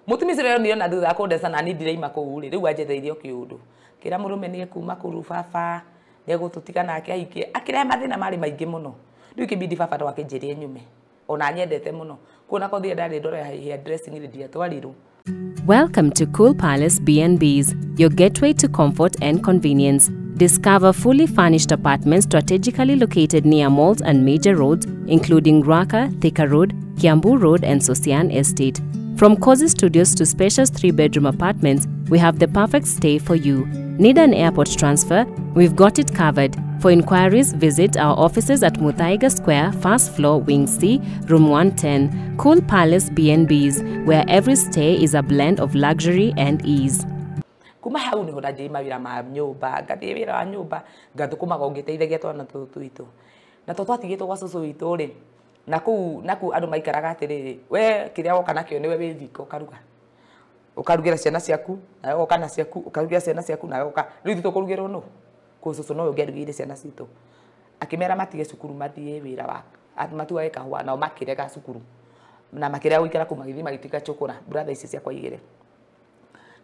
mutumia rero ni ona thutha kundesa na ni ndireima kuu ri riu anjetheire kiundu kira murume ni ekuma kuru baba ni egututiga nake ahikie akire mathina mari maingi muno riu kibidi baba ndo akinjirie nyume ona nyendete muno kuona ko thie ndari ndore hair dressing ri ndia twariru. Welcome to Cool Palace B&Bs, your gateway to comfort and convenience. Discover fully furnished apartments strategically located near malls and major roads, including Ruaka, Thika Road, Kiambu Road, and Sosian Estate. From cozy studios to spacious 3-bedroom apartments, we have the perfect stay for you. Need an airport transfer? We've got it covered. For inquiries, visit our offices at Muthaiga Square, first floor, Wing C, room 110. Cool Palace B&Bs, where every stay is a blend of luxury and ease. Kuma hau ni hona jima wira ma nyumba, ngathie wira wa nyumba, ngathukumaga ngiteithagia twana twitu. Na twatigitwo gwa cucu witu ri, naku andu maikaraga atiriri, we kiria woka nakio niwe wi thiko ukarugira ciana ciaku, na woka na ciaku, ukarugira ciana ciaku na woka. Riu tukurugirwo no. Kucucu no ngerugire ciana citu. Akimera matige cukuru mathie wira wa. Matuae kahua na makirega cukuru. Na makirega guikara ku magithi magitika chukura. Brother ici ciakwa igire.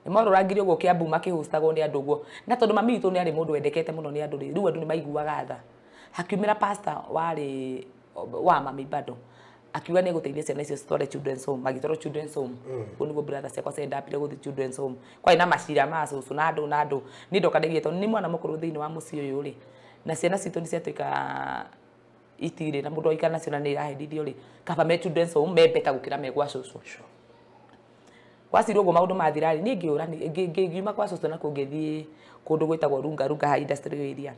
Ni moro rangire ugo Kiambu makihustagwo ni andu guo. Na tondu mami itu ni ari mundu wendekete muno ni andu ri. Riu andu ni maiguaga tha. Hakiumira pastor wari wa mami bado. Akiuga ni guteithia ciana icio citware children's home, magitwara children's home. Kunigo brother ciakwa senda apire guthi children's home. Kwa ina macira ma cucu na andu ni ndoka ndegie tondu ni mwana mukuru thiini wa muci uyu ri. Na ciana citu ni ciatuika itire na mundu oikana ciana ni irahedithio ri. Kaba me children's home mebeta gukira megwa cucu. Kwacirwo go maundu mathirari ni ngiura ngiuma kwa cucu na kungithie kundu gwitagwo runga ha industry area.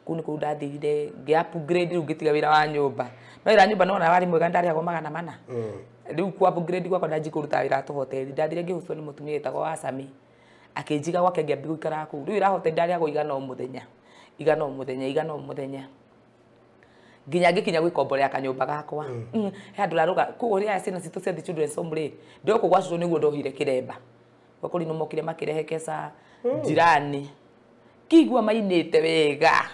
Kuni ku ndathire ngi upgrade riu ngitiga wira wa nyumba no ira nyumba nona wari mwega ndari ago magana mana riu ku upgrade gwakwa ndaji kuruta wira tu hoteli ndathire ngihuswo ni mutumia etagwo wa Sami akinjiga gwake ngiambi guikara ku riu ira hoteli ndari ago igana muthenya nginya ngikinya gwikomborea kanyumba gakwa he andu raruga ku uri aya ciana citu cia children's home ri ndio ku gwacu niguo ndohire kiremba gwakuri no mokire makirehe kesa jirani kigwa mainite wega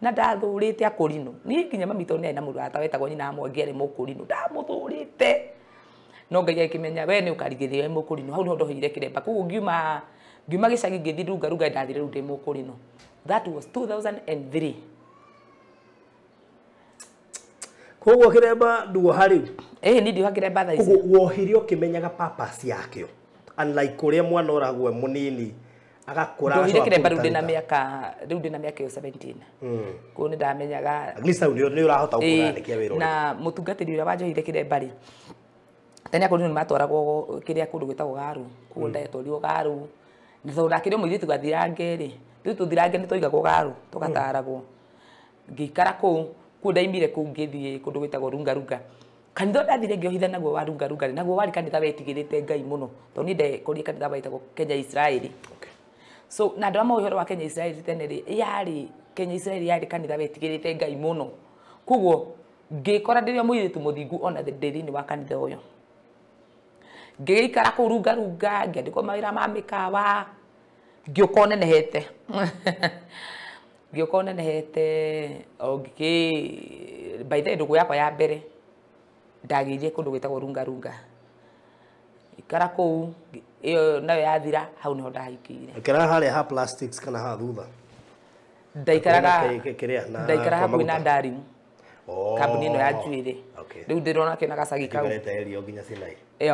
na ndathurite akurino ni nginya mami to ni na murata wetagwo nyina amwe mukurino ndamuthurite no ngai akimenya we ni ukarigithia mukurino hau no ndohire kiremba kugu ngiuma gicagi ngithi runga ndathire runde mukurino. That was 2003. Koguo kiremba nduo hari ni ndio kiremba tha ici wohirio kimenyaga purpose yakio unlike kuria mwana oragwe munini agakura ndohire kiremba riu ndina miaka 17 ko ni ndamenyaga at least ni urahota gukuranekia wira na mutungatiri uria wanjohire kiremba ri tani akorwo ni matwaragwo kiria kundu gwitagwo garu kuo ndetwario garu na thora kirio muiritu gathirange ri riu tuthirange ni toigagwo garu tugataragwo ngikara ku ndaimire ku ngithie kundu gwitagwo runga kanitha ndathire ngiohitha naguo wa runga naguo wari kanitha wetigirite Ngai muno to ni ndekorie kanitha baitagwo Kenya Israeli. So na ndo amahoro wa Kenya Israeli tene ri yari Kenya Israeli yari kanitha wetigirite Ngai muno kuguo ngikora ndirio muiritu muthingu ona thini wa kanitha uyo ngikara ku runga ngiandikwo mawira ma mikawa ngiokonenehete by the ndugu yakwa ya mbere ndagirie kundu gwitagwo runga ikara ku iyo nayo yathira hau niho ndahikire ikara hale ha plastics kana ha thutha ndaikara hakuhi na ndari kambuni ino ya njuire riu ndirona kena gacagi kau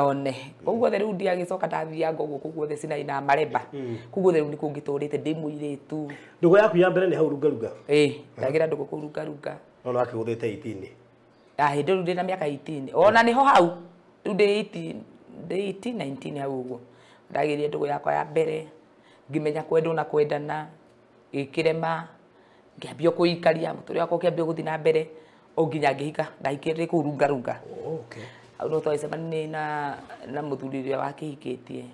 one koguo the riu ndiagicoka ndathia ngoguo koguo the Sinai na Maremba koguo the riu nikungiturite ndi muiritu ndugu yaku ya mbere ni hau runga ndagira ndugu ku runga no akiguthite itini hindi ru ndina miaka 18 ona niho hau ru ndi 18 19 hau uguo ndagirie ndugu yakwa ya mbere ngimenya kwendwo na kwendana ikirema ngiambia kuikaria muturi wakwa kiambia guthi na mbere o nginya ngihika ndahikire ku runga okay au no twacemania na muthuri ria wakihikitie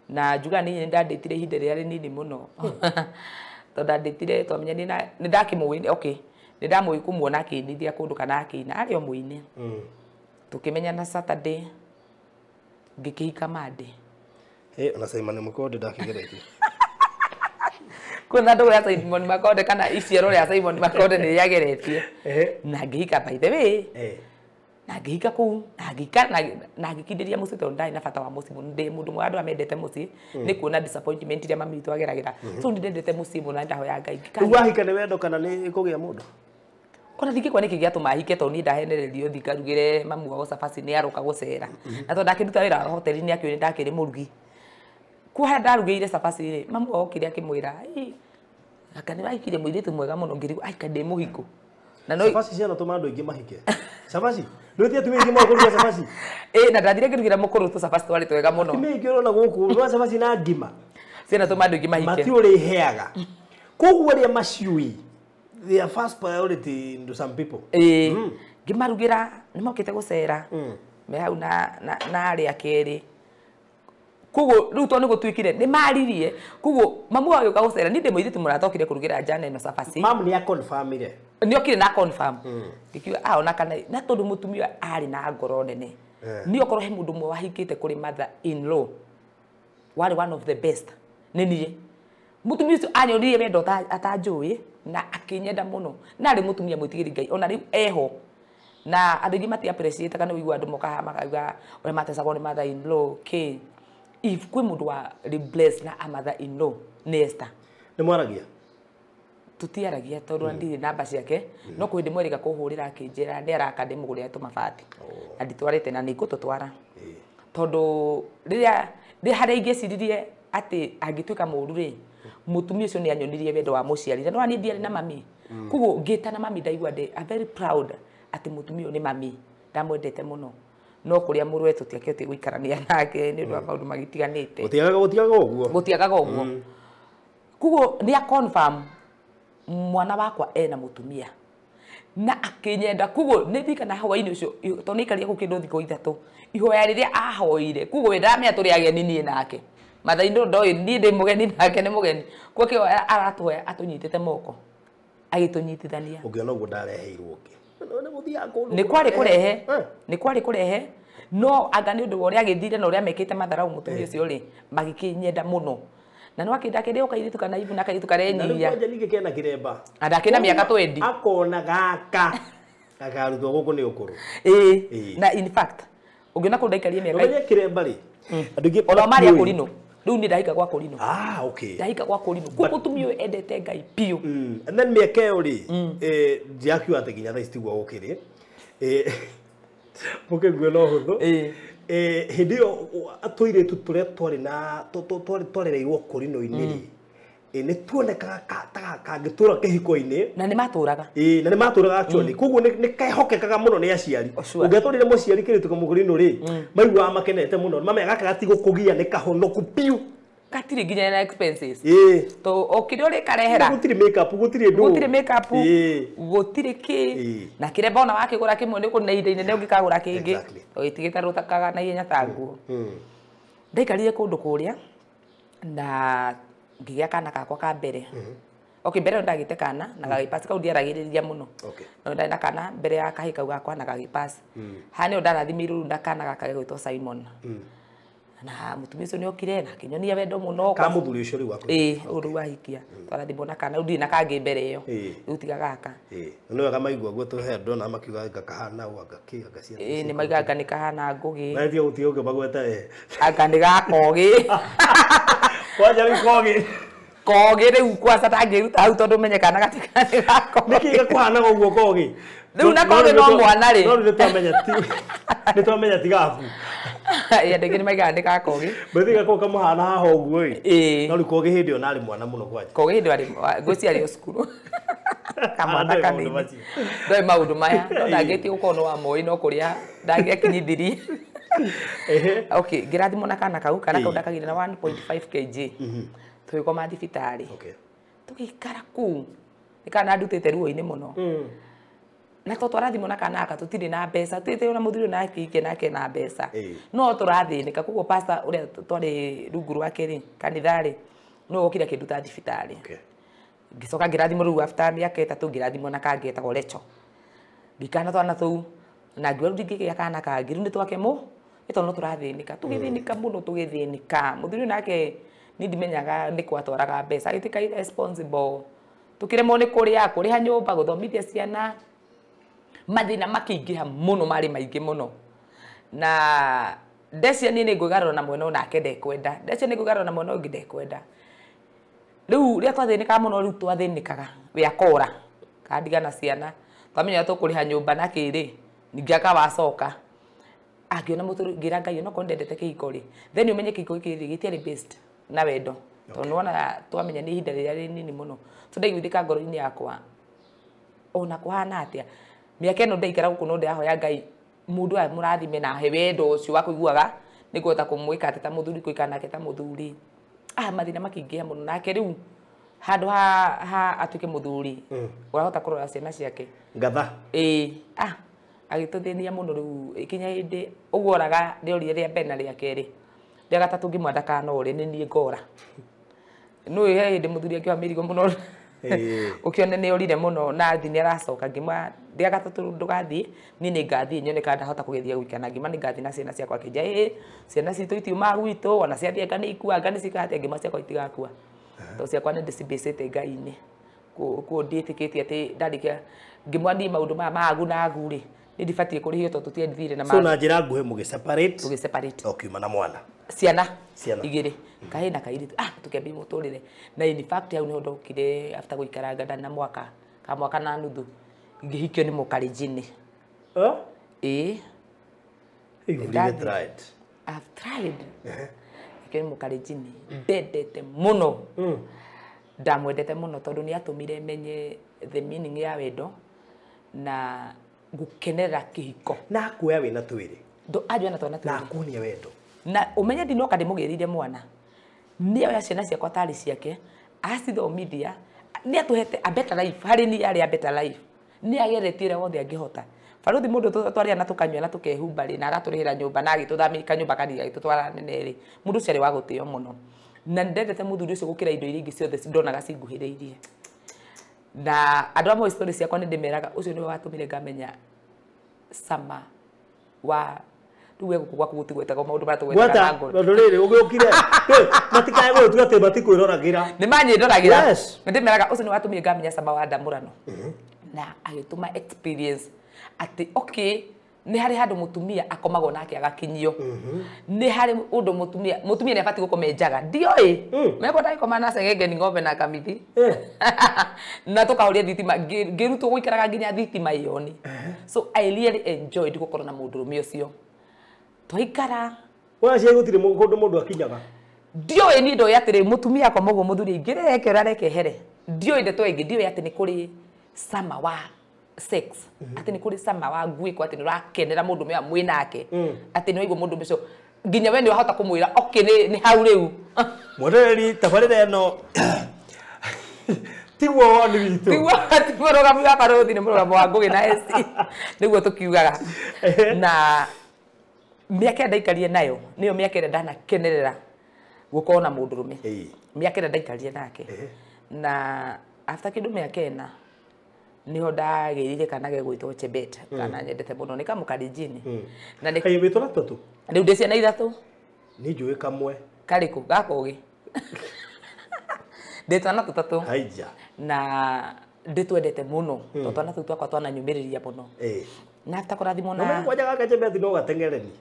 na njuga ni ndanditire ihinda ria nini muno to ndanditire twamenyani ni ndakimuini okay ni ndamui kumuona akinithia kundu kana akina ari o muini tukimenya na Saturday ngikihika Monday ona Simon Mukonde ndakigeretie kuna ndugu ya Simon Mukonde kana iciero ria Simon Mukonde ni yageretie na ngihika by the way na ngihika ku na ngikindiria muci to ndai na bata wa muci ndi mundu mwandu amendete muci ni kuona disappointment ria mami witu ageragira so ndendete muci muno ndaho ya ngai wahika ni wendo kana ni kugia mundu kona thiki kwa niki giatuma hike to ni ndahenererio thikarugire mamu wa cabaci ni aroka gucera na to ndakiruta wira hoteli ni akiri ndakiri murugi kuha ndarugire cabaci ri mamu okire akimwira akani waikire muiritu mwega muno ngirigu ai kande muhiko na no cabaci ciana tuma andu ingi mahike cabaci no ti atumia ingi makuruga cabaci na ndathire ngirugira mukuru tu cabaci twari twega muno atumia ingi urona guku no cabaci na ngima ciana tuma andu ingi mahike mati uri heaga koguo ria maciui their first priority to some people ngimarugira ni mokite gucera me hau na ari akeri kugo riu to ni gutwikire ni maririe kugo mamu wa yuka gucera ni ndimwiritu muratokire kurugira jana ino cabaci mam ni a confirm ire ni okire na confirm ndikiwa ona kana na tondu mutumia ari na ngoro nene ni okoro he mundu mwe wahikite kuri mother in law wari one of the best nenie mutumia ucio anyonirie wendo atanjui na akinyenda muno na ari mutumia mwitigiri ngai ona riu eho na andu ingi mati appreciate kana wigua andu moka makauga ore matesagwo ni mother in law if kwi mundu wa bless na a mother in law Nesta ni mwaragia tutiaragia tondu ndiri namba ciake no kwindi mwerika kuhurira akinjira ndi araka ndi muguria tumabati na nditwarite na nikututwara tondu riria ndi hari ingiciririe ati angituika mundu ri mutumia ucio ni anyonirie wendo wa muciari na ni ndiari na mami kugo ngita na mami ndaigua ndi a very proud ati mutumia ni mami ndamwendete muno no kuria muru wetu tiakiote guikarania nake ni ndu maundu magitiganite gutiagaga uguo kugo ni a confirm mwana wakwa ena mutumia na akinyenda kugo ni thika na hawaini ucio to ni karia gukindu thiko ithatu ihoya riria ahoire kugo we ndamenya turi ageni ni nake mathaindu ndoi ni ndi mugeni nake ni mugeni kuoke aratuhoya atunyitite moko agitunyitithania ugiona uguo ndareheirwo ngi ni kwari kurehe no anga ni undu uria agithire na uria mekite matharau mutumia ucio ri magikinyenda muno na no akinda kende ukairitu kana ibu na kairitu karenyia na nige kena kiremba adakina miaka 20 akona gaka gakarutwo guku ni ukuru na in fact ungiona ku ndaikarie miaka umenye kiremba ri andu ona maria kurino riu ni ndahika kwa kurino okay ndahika kwa kurino kuko tumio endete ngai piu and then miaka yo ri jakiwa ate ginya thaa istigwa gukiri muke gwelo huthu hindi yo atwire tuturia twari na twarereirwo kurino-ini ni tuonekaga kangitura kihiko-ini na ni maturaga na ni maturaga actually koguo ni kehokekaga muno ni aciari ungetwarire muciari kiritu kamugurino ri maigua makenete muno mamega kagatigo kugia ni kahonoku piu katiri ginya na expenses to okire uri karehera gutiri makeup gutiri ki na kiremba ona wakigura kimwe ni kuna ihinda inene ungikagura kingi oitigite rutakaga na ihenya tangu ndaikarire kundu kuria na ngigia kana kakwa ka mbere okay mbere ndagite kana na gagipasi kau ndiaragiriria muno no ndana kana mbere ya kahika gakwa na gagipasi hani ndarathimiru ndakana gakage gwitwo Simon na mutumia ucio ni okire na kinyonia wendo muno ka muthuri ucio ri wako uru wahikia twarathimwo na kana ndi na kangi mbere iyo utiga gaka no wega maigua gwo tuhe ndona makiuga gakahana wagaki gacia ni maigaga ni kahana ngugi na ndio utio ke bagweta aka ni gakogi kwaja ni kogi riu kwasa tangiruta hau tondu menyekana gatika ni gakogi niki gakuhana guo kogi riu na kogi no mwana ri no ni twamenya ti gaku ya ndegeni maigaga ni gakogi bethi gako kamuhana haha uguo no ri kogi hindi ona ari mwana muno kwaja kogi hindi ari ngwiciari o cukuru kamwana kanini ndoĩ maũndũ maya no ndangĩtie gũkorwo no wa moĩ no kũrĩa ndangĩakinyithirie okay ngĩrathimwo na kana kau ndakagire na 1.5 kg tũgĩkoma thibitarĩ tũgĩikara kũu nĩ kana ndutĩte ruo-inĩ mũno na to twarathimwo na kana aka tũtirĩ na mbeca tũtirĩ na mũthuri na kike nake na mbeca no tũrathĩnĩka koguo pastor ũrĩa twarĩ rungu rwake rĩ kanitharĩ no okire kĩndũ ta thibitarĩ ngĩcoka ngĩrathimwo rĩu after mĩaka 3 ngĩrathimwo na kangĩ etagwo Lecho ngĩikana twana tũu na ngĩũra ndingĩgĩa kana kangĩ rĩu nĩ twake nĩ tondũ no tũrathĩnĩka tũgĩthĩnĩka mũno tũgĩthĩnĩka mũthuri nake nĩ ndimenyaga nĩ kwatwaraga mbeca agĩtuĩka irresponsible tũkĩremwo nĩ kũrĩha nyũmba gũthomithia ciana mathĩna makĩingĩha mũno marĩ maingĩ mũno na ndecia niĩ nĩ ngwĩgarũra na mwena nake ndekwenda ndecia nĩ ngwĩgarũra na mwena ũngĩ ndekwenda rĩu rĩrĩa twathĩnĩkaga mũno rĩu twathĩnĩkaga wĩakora kandigana ciana twamenya tũkũrĩha nyũmba na kĩrĩ ningĩ akawacoka angĩona mũtũrĩ ngira Ngai no ndendete kĩhiko rĩ then umenye kĩhiko gĩkĩ gĩtiarĩ based na wendo tondũ nĩwona twamenya nĩ ihinda rĩrĩa rĩnini mũno tũndaiguithĩka ngoro-inĩ yakwa ona kũhana atĩa mĩaka ĩno ndaikara gũkũ no ndahoya Ngai mũndũ aya mũrathime nahe wendo ũcio wa kũiguaga nĩkũhota kũmwĩka atĩ ta mũthuri kũikara nake ta mũthuri mathĩna makĩingĩha mũno nake rĩu handũ ha atuĩke mũthuri ũrahota kũrora ciana ciake ngatha agĩtũthĩnia mũno rĩu ikinya hĩndĩ ũguo oraga rĩorire rĩa mbere na rĩa kerĩ rĩa gatatũ ngĩmwenda kanore nĩ niĩ ngora no he hĩndĩ mũthuri akĩoha mĩrigo mũno ũkĩone nĩ orire mũno na thi nĩ aracoka ngĩma rĩa gatatũ ndũgathiĩ niĩ nĩ ngathiĩ nyone kana ndahota kũgeria gũikana ngĩma nĩ ngathiĩ na ciana ciakwa akĩnja ciana citũ itiuma gwitũ ona ciathiĩ anga nĩ ikua anga nĩ cikahatĩa ngĩma ciakwa itigakua tondũ ciakwa nĩ ndĩcibĩcĩte Ngai-inĩ kuo ndĩtĩkĩtie atĩ ndarĩkia ngĩmwani maũndũ maya magu rĩ nĩ ndibatiĩ kũrĩhio tondũ tũtiathire na so na njĩra nguhĩ mũgĩseparate okiuma na mwana ciana igĩrĩ kahĩ na kairĩtu tũkĩambia mũtũrĩre na in fact hau nĩho ndokire after gũikaranga ndana mwaka na nuthu ngĩhikio nĩ mũkalenjini I've tried ngĩhikio nĩ mũkalenjini ndendete mũno ndamwendete mũno tondũ nĩ atũmire menye the meaning ya wendo na gukenera kĩhiko na kuoya wĩna twĩrĩ anjoya na twana twĩrĩ na kuonia wendo na umenye ndinoka ndĩmũgĩrire mwana nĩ oya ciana ciakwa tarĩ ciake acithomithia nĩ atũhete a better life harĩ niĩ arĩ a better life nĩ ageretie ũrĩa wothe angĩhota baruthi mũndũ twarĩa na tũkanyua na tũkehumba rĩ na agatũrĩhĩra nyũmba na agĩtũthamia kanyũmba kanini agĩtũtwara nene rĩ mũndũ ũcio arĩ wa gũtĩo mũno na ndendete mũthuri ũcio gũkĩra indo iria ingĩ ciothe ndonaga cinguhĩrĩirie na andũ amwe story ciakwa nĩ ndĩmeraga ũcio nĩwe watũmire ngamenya sama wa tuwe gũkũ gũtigwetaga maũndũ marĩa tũgwetaga na ngoro ndũ rĩrĩ ũgĩũkire matikae gũtuga atĩ matikwĩroragĩra nĩ manyĩndoragĩra nĩ ndĩmeraga ũcio nĩ watũmire ngamenya sama wa ndamũrano na agĩtũma experience atĩ okay nĩ harĩ handũ mũtumia akomagwo nake agakinyio nĩ harĩ ũndũ mũtumia nĩ abatiĩ gũkoma njaga ndioĩ mekwo ndagĩkoma na cengenge ni ng'ombe na kamithi na tũkahoria thitima ngĩrutwo gũikaraga nginya thitima ĩyo so I really enjoyed gũkorwo na mũndũrũme ũcio twaikara waciĩ gũtirĩ kũndũ mũndũ akinyaga ndioĩ niĩ ndoĩ atĩrĩ mũtumia akomagwo mũthuri ingĩreke ũrĩa arekehere ndioĩ ndeto ĩngĩ ndioĩ atĩ nĩ kũrĩ sama wa sex atĩ nĩ kũrĩ sama wa nguĩko atĩ nĩ ũrakenera mũndũ ũmwe mwĩ nake atĩ nĩ waigua mũndũ ũcio nginya we nĩ wahota kũmwĩra okay nĩ hau rĩu mwetereri tabarĩra ĩno tiguo woni witũ tiguo mũrũgamo wa barothi nĩ mũrũgamo wa Ngũgĩ na SC nĩguo tũkiugaga na mĩaka ndaikarire nayo nĩyo mĩaka ĩrĩa ndanakenerera gũkorwo na mũndũrũme mĩaka ĩrĩa ndaikarire nake na after kĩndũ mĩaka 4 niho ndagĩrire kana gegwĩtwo Chebet kana nyendete mũno nĩ kamũkalenjini na nĩ kaĩ wĩtwo na tũtũ rĩu ndĩ ciana ithatũ nĩ njũĩ kamwe karĩkũ gakogĩ ndĩ twana tũtatũ haija na ndĩtwendete mũno tondũ twana tũu twakwa twananyumĩrĩria mũno na after kũrathimwo na no kwanja gaka Chebet no gateng'ereni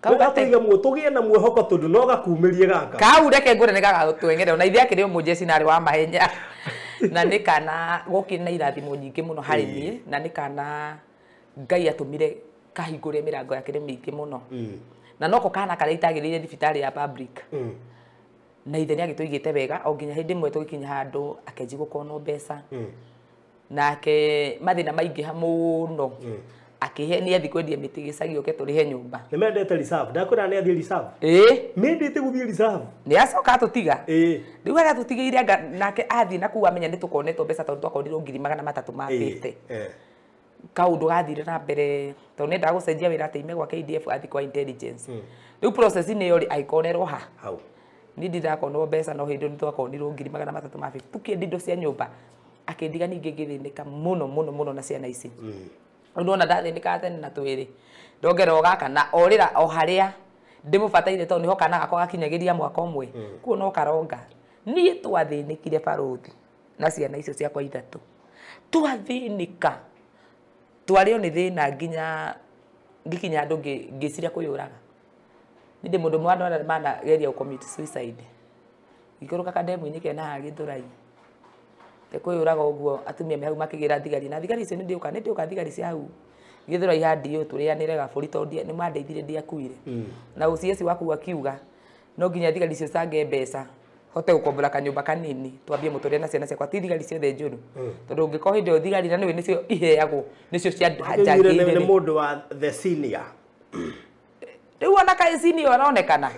Gatiga tũgĩe na mwĩhoko tondũ no gakumĩrie gaka kau reke ngũre nĩ gagagũtweng'era na ithe akĩrĩ mũjeci narĩ wa mahenya na nĩ kana gokire na irathimo nyingĩ mũno harĩ niĩ na nĩ kana Ngai atũmire kahingũre mĩrango yake mĩingĩ mũno na noko kana karĩa itagĩrĩire thibitarĩ ya public na ithe nĩ agĩtũigĩte wega o nginya hĩndĩ ĩmwe tũgĩkinya handũ akenji gũkorwo no mbeca nake mathina maingi ha muno akihe ni athi kwendia miti gicagi oke turihe nyumba ni mendete reserve ndakwira ni athi reserve mendete guthii reserve ni acoka tutiga riu aga tutigeire nake athi na kuwa menya nitukonetwo mbeca tondu twakonirwo 300,000 mapite kaundu gathire na mbere tondu nenda gucenjia wira ateime gwa KDF athi kwa intelligence riu process ni yori aikonerwo ha hau ni ndirakonwo mbeca no hindu nitwakonirwo 300,000 mapite tukiendi indo cia nyumba akindiga ningi ngithinika muno na ciana ici ndona ndathinika tene na twiri ndongero gaka na orira o haria ndimubataire tondu niho kana gako gakinyagiria mwaka umwe kuo no karonga nie twathinikire baruthi na ciana icio ciakwa ithatu twathinika twario ni thina nginya ngikinya andu ngiciria kuyuraga ndi mundu mwana mana geria commit suicide ikuruka kademu-ini kena Githurai kuyuraga uguo atumia me hau makigira thigari na thigari icio ndiuka thigari cia hau Githurai handi yo turianire gaburi tondu ni mandeithire ndiakuire na ucieci waku akiuga no nginya thigari icio cange mbeca hote gukombora kanyumba kanini twambie muture na ciana ciakwa ti thigari ciothe njuru tondu ungiko hindi thigari na niwe nicio iheagwo nicio cia njagire ni mundu wa the senior riu ona kai senior aronekana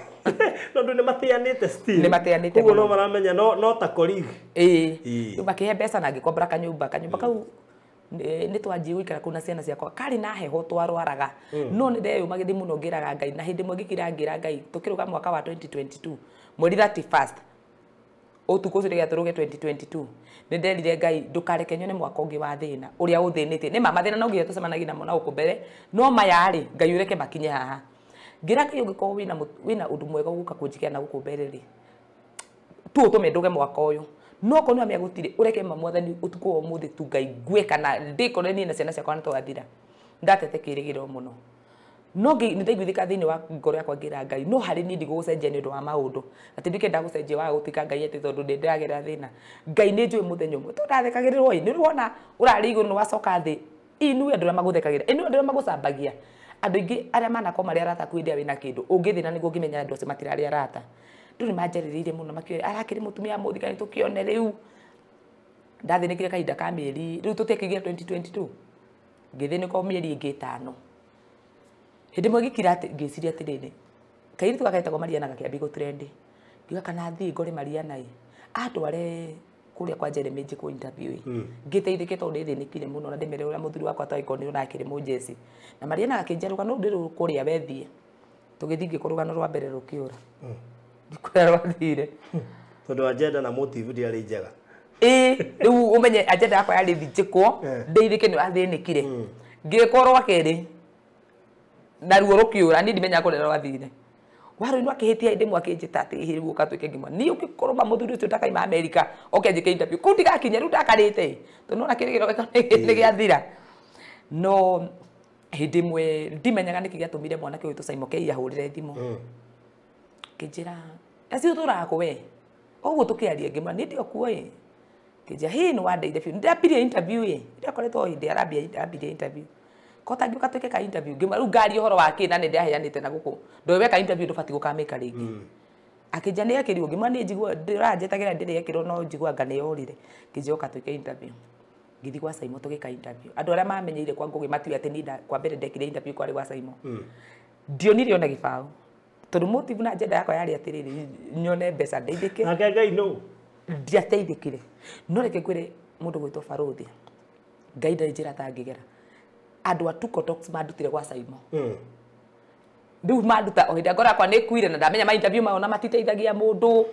tondu ni mateanite still ni mateanite kuo no maramenya no ta colleague riu makihe mbeca na ngikombora kanyumba kau ni twanjie guikara kuna ciana ciakwa kari na heho twarwaraga no ni ndeyo magithi muno ngiraga Ngai na hindi mwe ngikira ngira Ngai tukiruga mwaka wa 2022 mweri 31st utuko ucio turuge 2022 ni nderire Ngai ndukareke nyone mwaka ungi wa thina uria uthinitie ni mama thina no ngiye tucemanagia namo na ukumbere no mayari Ngai ureke makinye haha ngira Ngai ungiko wina undu mwega guka kunjikia na gukumbere ri tu tumenduge mwaka uyu no kono amia gutire ureke mamwathani utuko umuthi tu Ngai ngwe kana ndikore ni na ciana ciakwa nitwathira ndatete kirigiro muno no ngi nitaiguithika thiini wa ngoro yakwa ngira Ngai no hari ni ndigucenjia ni undu wa maundu ati ndikenda gucenjia wa gutika Ngai ati tondu ndiragira thina Ngai ni njui muthenya umwe to ndathekagirirwo ni wona urari iguru ni wacoka thi inu andu maguthekagira inu andu magucambagia andu ingi aria manako mari arata kwindia wina kindu ungithina niguo ngimenya andu acio matirari arata nduri manjaririire muno makio arakiri mutumia muthikani tukione riu ndathinikire kahinda ka mieri riu tutekigira 2022 ngithinika mieri ingi 5 hindi mwe gikira ngiciria atiriri kairi tukakaitagwo Mariana gakiambi go trend ngiga kana thi ngore Mariana atware kuria kwa Jeremy njiko interview ngiteithike tondu ndithinikire muno na ndimere uria muthuri wakwa twaikonirwo na akiri mujesi na Mariana gakinjaruga no ndiru kuria bethie tugithingĩ kurugano rwa mbere rukiura ndikwera rwathire tondu agenda na motive ndiari njega riu umenye agenda yakwa yari njikwo ndeithike ni wathinikire ngikorwo akeri na ruo rukiura ni ndimenya kurera rwathire waro ino akihitia inde mwakinjita ati hiru ukatwike ngima ni ukikoroma muthuri ucio ndakaima America okenjike interview kuti gakinya ru ndakarite tondu na kirigiro ni giathira no hindi mwe ndimenyaga niki giatumire mwanake witu Simon Kei ahurire thimu kijira acio turako we oguo tukiaria ngima ni ndio kuo kijia hii ni wandeire biu ndapirie interview ndakoretwo hindi arambia interview kota ngiuka twike ka interview ngima ru ngari horo wake na nende aheanite na guku ndowe ka interview ndubati gukamika ringi akija ni akiriwo ngima ni njigua ndiranjetagira ndiri ekiro no njigua ngane yorire kijoka twike interview ngithi kwa Simon tugika interview andu aria mamenyeire kwa ngugi matu ati nida kwa mbere ndekire interview kwa kwa Simon ndionire ona gibao tondu motive na agenda yakwa yari atiriri nyone mbeca ndeithike na Ngai no ndiateithikire no reke kwire mundu gwitwo Baruthi Ngai ndanjira tangigera andu atuko talks mandutire kwa Simon riu manduta o hinda ngora kwa ni kuire na ndamenya ma interview maona matiteithagia mundu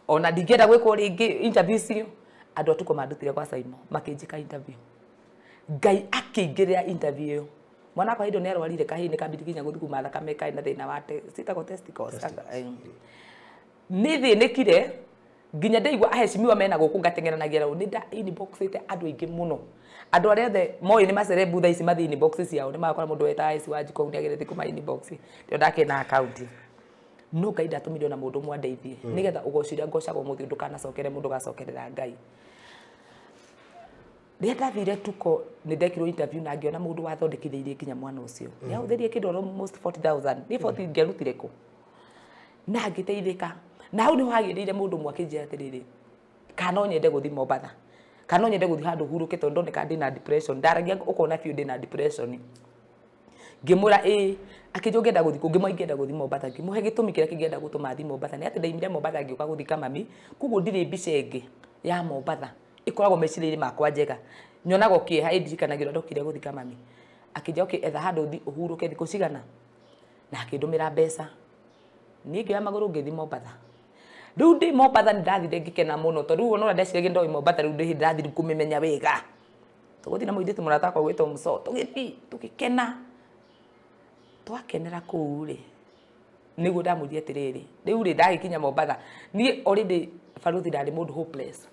ona ndingenda gwikwo ringi interview cio andu atuko mandutire kwa Simon makinjika interview Ngai akingirira interview iyo mwana kwa hindo ni arwarire kahini kabidi kinya guthukuma thakame kai na thina wate sitako testicles ni thinikire nginya ndeigua aheshimiwa mena guku ngatengeranagia ru nida inbox ite andu aingi muno andu aria the moi ni macerebu tha ici mathi inbox ciao ni makora mundu weta ici wanjiko ndiagerete kuma inbox ndio ndake na account no Ngai ndatumire na mundu mwandeithie nigetha ugociria ngocagwo muthi ndukana cokere mundu gacokerera Ngai ria ndathire tuko ni ndekirwo interview na ngiona mundu wathondekithirie kinya mwana ucio ni ahuthirie kindu almost 40,000 ni 40 ngerutire ku na ngiteithika na hau ni hagirire mundu mwakinjira atiriri kana nyende guthi Mombatha kana nyende guthi handu huruke tondo ndoneka ndina depression ndaragia ukona biu ndina depression ngimura akijå ngenda gå thiä ngä ngenda gå thiä Mombatha ngĩmũhe gĩtũmi kĩrĩa kĩngĩenda gũtũma thiĩ Mombatha nĩ atĩ ndaimire Mombatha ngĩũka gũthika mami koguo ndirĩ mbica ĩngĩ ya Mombatha ĩkoragwo meciria-inĩ makwa njega nyonaga kĩeha ĩndirikanagia ndokire gũthika mami akĩnja etha handũ thi ũhurũke thikũ cigana na akĩndũmĩra mbeca niĩ ngĩoya magũrũ ngĩthiĩ Mombatha rĩu ndĩ Mombatha nĩ ndathire ngĩkena mũno tondũ rĩu ona ndeciragia ndoĩ Mombatha rĩu ndĩ ndathire kũmĩmenya wega tũgũthiĩ na mũirĩtu mũrata wakwa gwĩtwo Mũco tũgĩthiĩ tũgĩkena twakenera kũu rĩ nĩguo ndamũria atĩrĩrĩ rĩu rĩ ndagĩkinya Mombatha niĩ already baruthi ndarĩ mũndũ hopeless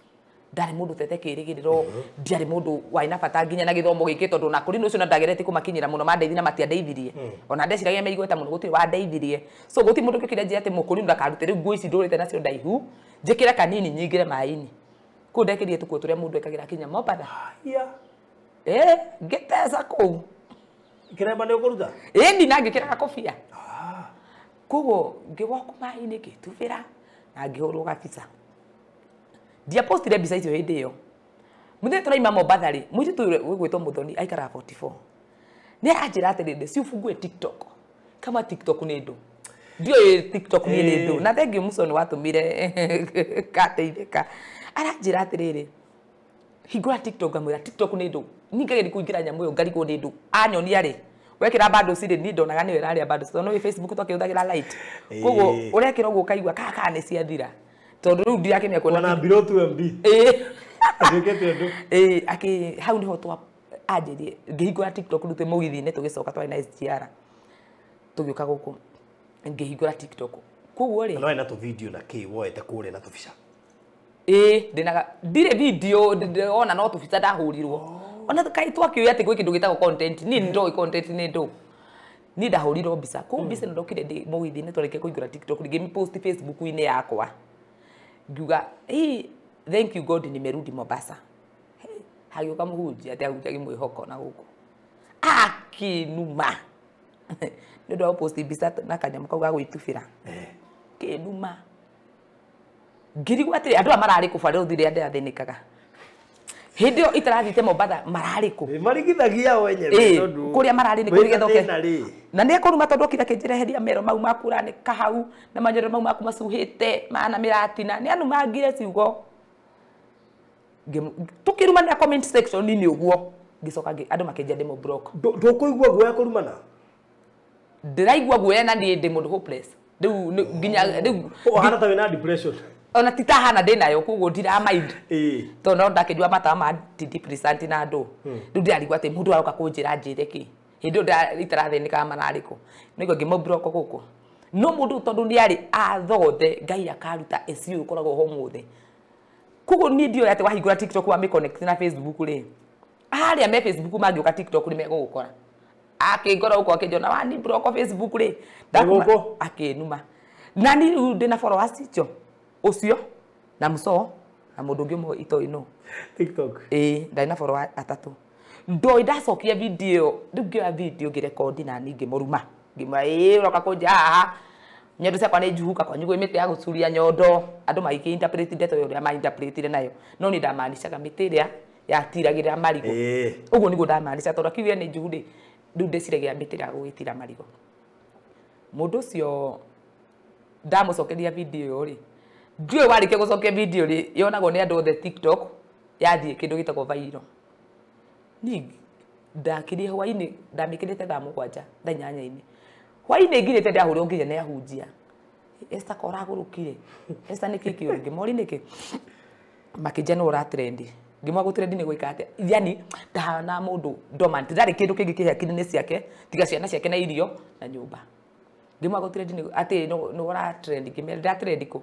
ndarĩ mũndũ tete kĩrĩgĩrĩro ndiarĩ mũndũ waina bata nginya na gĩthomo gĩkĩ tondũ na kũrĩ ũcio na ndagerete kũmakinyĩra mũno mandeithia na matiandeithirie ona ndeciragia me igweta mũno gũtirĩ wandeithirie so gũtirĩ mũndũ kĩrĩa njĩra atĩ mũkũri ndakarute rĩu nguo ici ndũrĩte nacio ndaihu njĩkĩre kanini nyingĩre maĩ-inĩ kũu ndekĩrire tũkuo tũrĩa mũndũ ekagĩra kinya Mombatha ngĩteca kũu kiremba nä å kå ruta ĩni na ngĩkĩra gakobia koguo ngĩwoka maĩ-inĩ ngĩtubĩra na ngĩhũrwo gabica ndiapostire mbica icio hĩndĩ ĩyo mũthenya tũraima Mombatha rĩ mũirĩtu ũyũ gwĩtwo Mũthoni aikaraga 44 nĩ aranjĩra atĩrĩrĩ si ufungue TikTok kama TikTok nĩ ndũ ndiũĩ TikTok nĩ ndũ na thengiũ Mũco nĩ watũmire ngateithĩka aranjĩra atĩrĩrĩ hingũra TikTok ngamwĩra TikTok nĩ ndũ niĩ ngageria kũingĩra nyamũ ĩyo ngarigwo nĩ ndũ anyonia rĩ wekĩra bado cirĩ niĩ ndonaga nĩwe ĩrarĩa bado tondũ nĩ Facebook twakĩhũthagĩra light koguo ũrekĩra ũguo ũkaigua kaka nĩ ciathira tondũ rĩu ndirakĩmenya kuona na below 2MB hau nĩho anjĩrie ngĩhingũra TikTok rĩu twĩ mũgithi-inĩ tũgĩcoka twarĩ na SGR tũgĩũka gũkũ ngĩhingũra TikTok koguo rĩ no ĩna tũ video na kĩ woete kũrĩa na tũbica ndĩnaga ndirĩ video ona no tũbica ndahũrirwo ona kai twakĩoya atĩ gwĩ kĩndũ gĩtagwo content niĩ ndoĩ content nĩ ndũ niĩ ndahũrirwo mbica kũu mbica ndokire ndĩ mũgithi-inĩ twarĩkia kũingũra TikTok ngĩmĩpost Facebook-inĩ yakwa ngiuga thank you God nimerudi Mombasa hagĩũka mũhunjia atĩ ahunjagia mwĩhoko na gũkũ akĩnuma nĩ ũndũ wa gũpost mbica na kanyamũ kau ga gwĩtubĩra kĩnuma ngirigwo atĩ andũ aya mararĩ kũ barĩ rĩrĩa ndĩrathĩnĩkaga hĩndĩ ĩyo itarathiĩte Mombatha mararĩ kũ marigithagia wenyewe tondũ kũrĩa mararĩ nĩ kũrĩ gethoke na nĩ akũruma tondũ okire akĩnjereheria mero mau makuranĩka hau na manyoro mau maku macuhĩte mana mĩratina nĩ anumangire ciugo tũkĩrumania comment section nĩ ũguo ngĩcoka andũ makĩnjia ndĩmo block ndũkũigua guoya kũrumana ndĩraigua guoya na niĩ ndĩ mũndũ hopeless rĩu nginya rĩu hana ta wĩna depression ona titahana ndĩnayo koguo ndiramind tondũ no ndakĩnyua matawa ma antidepressant na andũ rĩu ndĩrarigwo atĩ mũndũ aroka kũnjĩra njĩre kĩ hĩndĩ ĩyo itarathĩnĩkaga manarĩkũ nĩguo ngĩmũblock gũkũ no mũndũ tondũ nĩ arĩ athothe Ngai akaruta ũcio ũkoragwo ho mũthĩ koguo niĩ ndioĩ atĩ wahingũra TikTok wa connect na Facebook rĩ harĩa me Facebook mangĩũka TikTok nĩ megũgũkora akĩngora gũkũ akĩnjona wani block Facebook rĩ akĩnuma na niĩ rĩu ndĩna followers icio ũcio na Mũco na mũndũ ũngĩ ũmwe itoĩ no TikTok ndarĩ na follower atatũ ndoĩ ndacokia video rĩu ngĩoya video ngĩrekondi na niĩ ngĩmũruma ngĩmwĩra ũroka kũnja haha nyondo ciakwa nĩ njuhuka kwa nyugũ mĩtĩ ya gũcuria nyondo andũ magĩkĩinterpret ndeto ĩrĩa mainterpretire nayo no nĩ ndamaanishaga mĩtĩ ĩrĩa yatiragĩrĩra marigũ ũguo nĩguo ndamaanisha tondũ akiuga nĩ njuhu rĩ rĩu ndĩciragia mĩtĩ ya gwĩtira marigũ mũndũ ũcio ndamũcokeria video ĩyo rĩ ndiũĩ warĩkia gũcokia video rĩ yonagwo nĩ andũ othe TikTok yathiĩ kĩndũ gĩtagwo viral niĩ ndakĩrire hwainĩ ndamĩkĩrĩte thaa 7 thaa 8-inĩ hwainĩ ngirĩte ndahũrĩrwo nginya nĩ ahunjia Esther koragũrũkire Esther nĩ kĩĩ kĩũru ngĩmori nĩkĩ makĩnjia nĩ ũratrendi ngĩmwa gũtrendi nĩ gwĩka atĩa yani ndahana mũndũ dormant ndarĩ kĩndũ kĩngĩ kĩ hakiri-inĩ ciake tiga ciana ciake na irio na nyũmba ngĩmwa gũtrendi atĩ nĩ ũratrendi ngĩmera ndatrendi kũ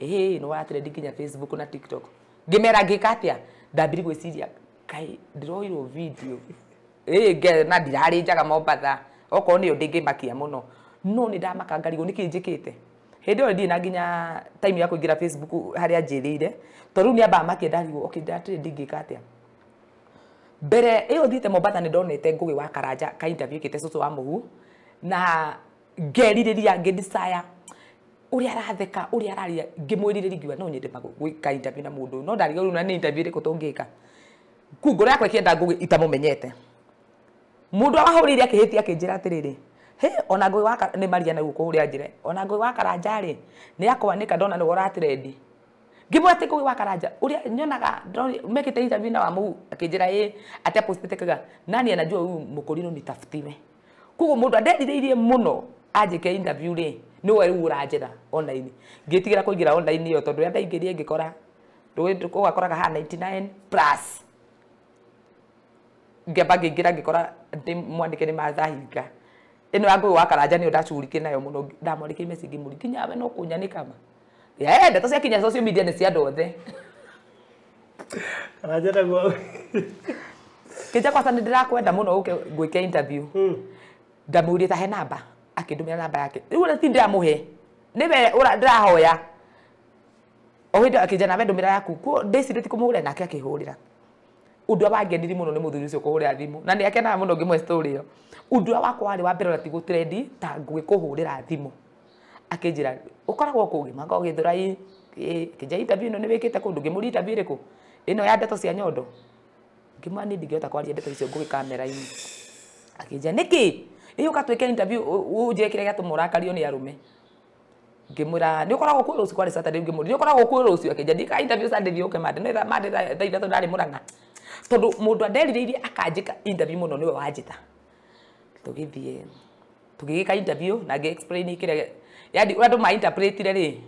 nĩ ũratrendi nginya Facebook na TikTok ngĩmera ngĩka atĩa ndambiri gwĩciria kai ndiroirwo video na ndirarĩ njaga Mombatha okorwo nĩyo ndĩngĩmakia mũno no nĩ ndamaka ngarigwo nĩkĩ njĩkĩte hĩndĩ ĩyo ndirĩ na nginya time ya kũingĩra Facebook harĩa njĩrĩire tondũ nĩ amba makia ndarigwo ndatirĩ ndingĩka atĩa mbere ĩyo thiĩte Mombatha nĩ ndonete Ngũgĩ wa Karanja ka interview ĩkĩte cũcũ wa mũhu na ngerirĩria ngĩdesire uria aratheka uria araria ngimwirire ringiwa no nyende gwika interview na mundu no ndariga ru na ni interview ri kutungika Google yakwa kienda ngugi itamumenyete mundu awahurire akihitia akinjira atiriri he ona ngui waka ni maria na guko uria njire ona ngui waka ranjari ni yakwanika ndona ni wora trendi ngimwate ngui waka ranja uria nyonaga mekite interview na wa mu akinjira ate postite kaga nani anajua huyu mukorino nitafutiwe kugo mundu anderireirie muno ajike interview ri ni we uranjira online ngitigira kuingira online yo tondu anda ingirie ngikora ugakoraga ha 99 plus ngeba ngingira ngikora ndi mwandike ni mathahinga ino yangu wakaranja ni ndacurike nayo muno ndamwandike message muri kinya we no kunyanika ma ndeto cia kinya social media ni cia ndothe karanja naguo kija kwa sana ndirakwenda muno gwike interview ndamuri ta he namba akindumira namba yake riu ti ndamuhe niwe ndirahoya ohindo akijana ndumira yaku ko ndecire ti kumuhura nake akihurira undu wangeniri muno ni muthuri ucio kuhurira thimu na ni akenaga muno ngimwe story yo undu wakwa wari wa mbere ati go trend ta ngwi kuhurira thimu akinjira ukoragwo kugima ngo githurai kija interview no ni wikite kundu ngimuri interview riku ino ya ndeto cia nyondo ngimani ndingehota kwaria ndeto icio ngugi kamera-ini akinjira niki iyo katwike interview uje kire gatumurakario ni arume ngimura ni ukoragwo ku rucio kwari Saturday ngimuri ni ukoragwo ku rucio akinjira ndika interview Sunday thioke mande no mande thaitha ndari muranga tondu mundu andeririirie akanjika interview muno niwe wanjita tugithie tugigika interview na ge explain kire yani andu ma interpret ri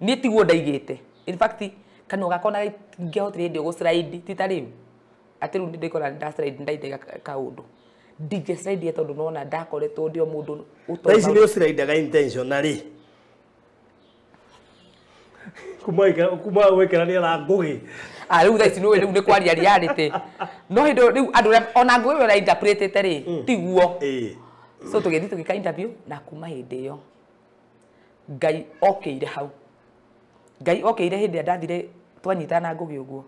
ni tiguo ndaigite in fact kanu gakona ngehotire ndio go slide titari atiru ndikora nda slide ndaitega kaundu dige slide tondu nona ndakoretwo ndio mundu utoba ici ni slide ga intentionally kuma wekera ni ra ngugi riu tha ici ni kwaria reality no hindo riu andu ona ngui we interpretete ri tiguo so tugethi tugika interview na kuma hindi yo ngai okeire hau ngai okeire hindi ndathire twanyitana ngugi uguo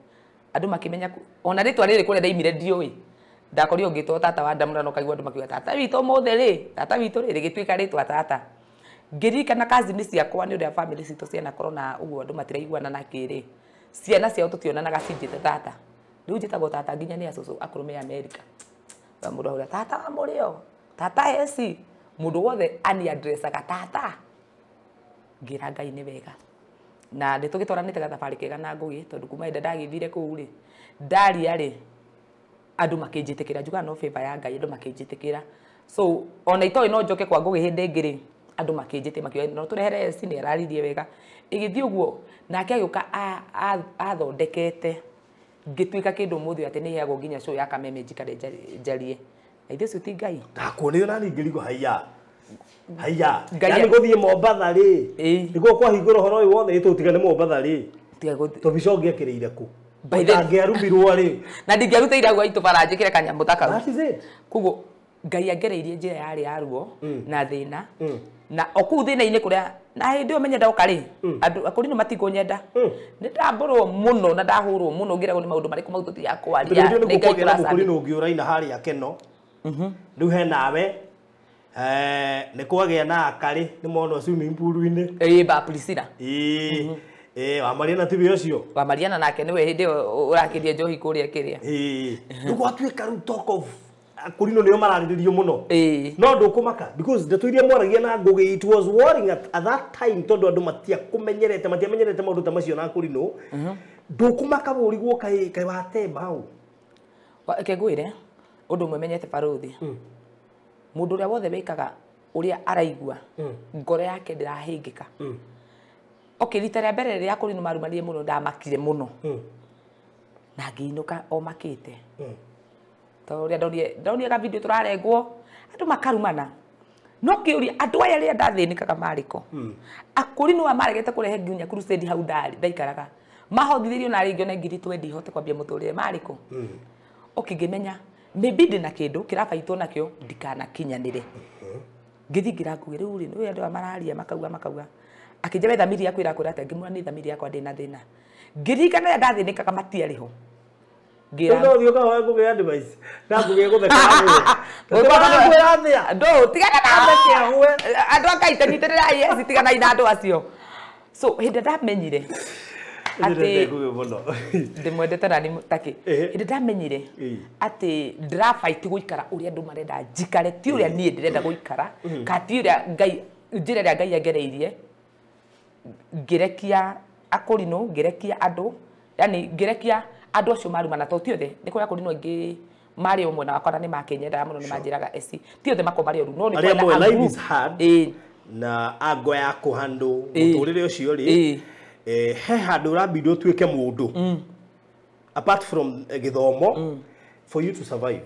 andu makimenya ona ritwa riri kure ndaimire ndioi ndakorio ngitwo tata wa ndamura no kaigwa andu makiuga tata wito mothe ri tata wito ri gitwika ritwa tata ngirikana kazi ni ciakwa ni uria family cito ciana corona uguo andu matiraiguana na kiri ciana ciao tutionanaga cinjite tata riu njitagwo tata nginya ni acucu akurume America wa mundu auria tata wa murio tata esi mundu wothe ani addressaga tata ngira ngai ni wega na nditugitwaranite gathabari kega na ngugi tondu kuma inde ndagithire kuu ri ndaria ri andu makinjitikira njuga no favor ya ngai andu makinjitikira so ona itoi no njoke kwa ngugi hindi ngiri andu makinjite makiuga no turehere esi ni araririe wega igithi uguo nake agiuka athondekete ngitwika kindu muthi ati ni heagwo nginya show ya kameme njikare njarie ithe cio ti ngai ndakuonire nani ngirigo haiya yani guthie Mombatha ri niguo kwa hingura horo uyu wothe itutigane Mombatha ri tubicoge akirire ku ngiarumirwo ri na ndingiarute iragu aitu baranjikire kanyamu takau kuguo ngai angereirie njira yari yaruo na thina na oku thina-ini kuria na hindi yo menyenda ukari andu akurino matikunyenda ni ndamburwo muno na ndahurwo muno ngiragwo ni maundu mariku mautu ya kwaria ni ngai kura mukurino ngiuraina hari akeno riu he nawe ni kwagia na akari ni mono swimming pool-ini ba Priscilla wa Mariana tibi ucio wa Mariana nake niwe hindi urakirie njohi kuria kiria niguo atuika ru talk of akurino nio marariririo muno no ndukumaka because ndeto iria mwaragia na ngugi it was worrying at that time tondu andu matia matiamenyerete maundu ta macio na akurino ndukumaka burigwo kai watemba hau ke ngwire undu mwe menyete baruthi mundu uria wothe wikaga uria araigua ngoro yake ndirahingika okay rita ria mbere ria akurino marumarie muno ndamakire muno na ngiinuka o makite toria ndonire ka video turarengwo andu makarumana no kiuria andu aya ria ndathinikaga mariko akurino wa maregete kurehe nginya crusade hau ndaikaraga mahothithirio na ringio na ngiri 20 hote kwambia muturire mariko okingimenya maybe ndina kindu kirabaitwo nakio ndikana kinyanire ngithingira ngugi riu ri no andu mararia makauga akinjebe thamiri yakwa irakwira ati ngimura ni thamiri yakwa ndina thina ngirikana ndathinikaga matiariho ngira no dio ka wangu ge advice na kuge go theka ndo tigana na acio andu akaiteniterera yes tigana ina andu acio so hindi ndamenyire ati ndimwendete na ni taki hindi ndamenyire ati ndirafight guikara uria andu marenda njikare ti uria nie ndirenda guikara kati uria ngai njira ria ngai angereirie ngirekia akorino ngirekia andu yani ngirekia andu acio marumana to ti othe ni kuria akorino ingi mari umwe na wakora ni makenyenda muno ni manjiraga esi ti othe mako mari oru no ni kwenda life is hard na ago ya kuhandle muturire ucio ri he handu urabidi utuike mundu apart from githomo for you to survive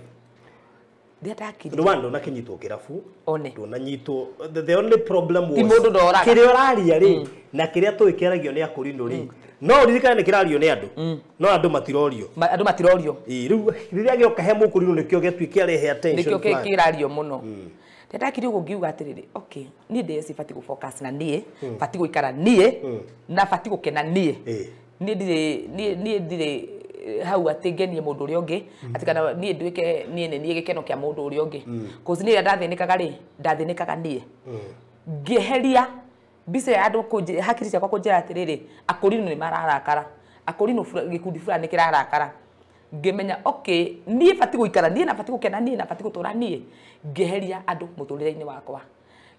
Rwanda na kinyitwo kirafu ndona nyitwo the only problem was kire oraria ri na kiria tuikeragio ni akorino ri no ririkane ni kirario ni andu no andu matirorio riu riria gioka he mukurino nikio getuike arehe attention nikio kirario muno ndakiri ugo ngiuga atiriri okay ni ndie sifati ku focus na nie fati guikara nie na fati gukena nie nie ndire hau atigenie mundu uri ungi atikana nie nduike nie gikeno kia mundu uri ungi cause nie ndathinikaga ri ndathinikaga nie ngeheria bise ya andu hakiri ciakwa kunjira atiriri akorino ni mararakara akorino gikundi fulani kirarakara ngimenya okay nie fati guikara nie na fati gukena nie na fati gutura nie ngeheria andu muturire-ini wakwa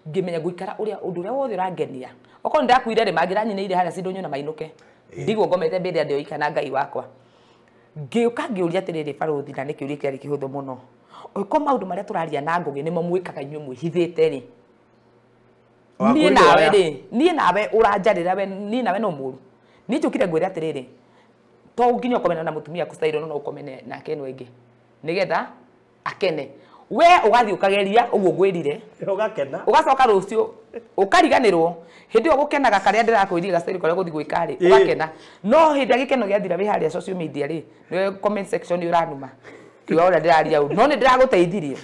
ngimenya guikara uria undu uria wothe urangenia okorwo ndakuire ri mangira nyine haria cindunyu na mainuke ndigwo ngomete mbere ndio ikana ngai wakwa ngiuka ngiuria atiriri baruthi na nikiuria kiari kihuthu muno ko maundu maria turaria na ngugi nimo mwikaga inyu mwihithite ri nie nawe uranjarira we nie nawe no muru ni njukire ngwira atiriri to nginya ukomena na mutumia ku style no ukomene na keno ingi nigetha akene we ugathi ukageria uguo ngwirire ugakena ugacoka rucio ukariganirwo hindi yo gukenaga karia ndirakwirire gastyle karia guthi gwikari ugakena no hindi agikeno giathira wi haria social media ri ni comment section uranuma kiwa ura ndiraria no ni ndiraguteithirie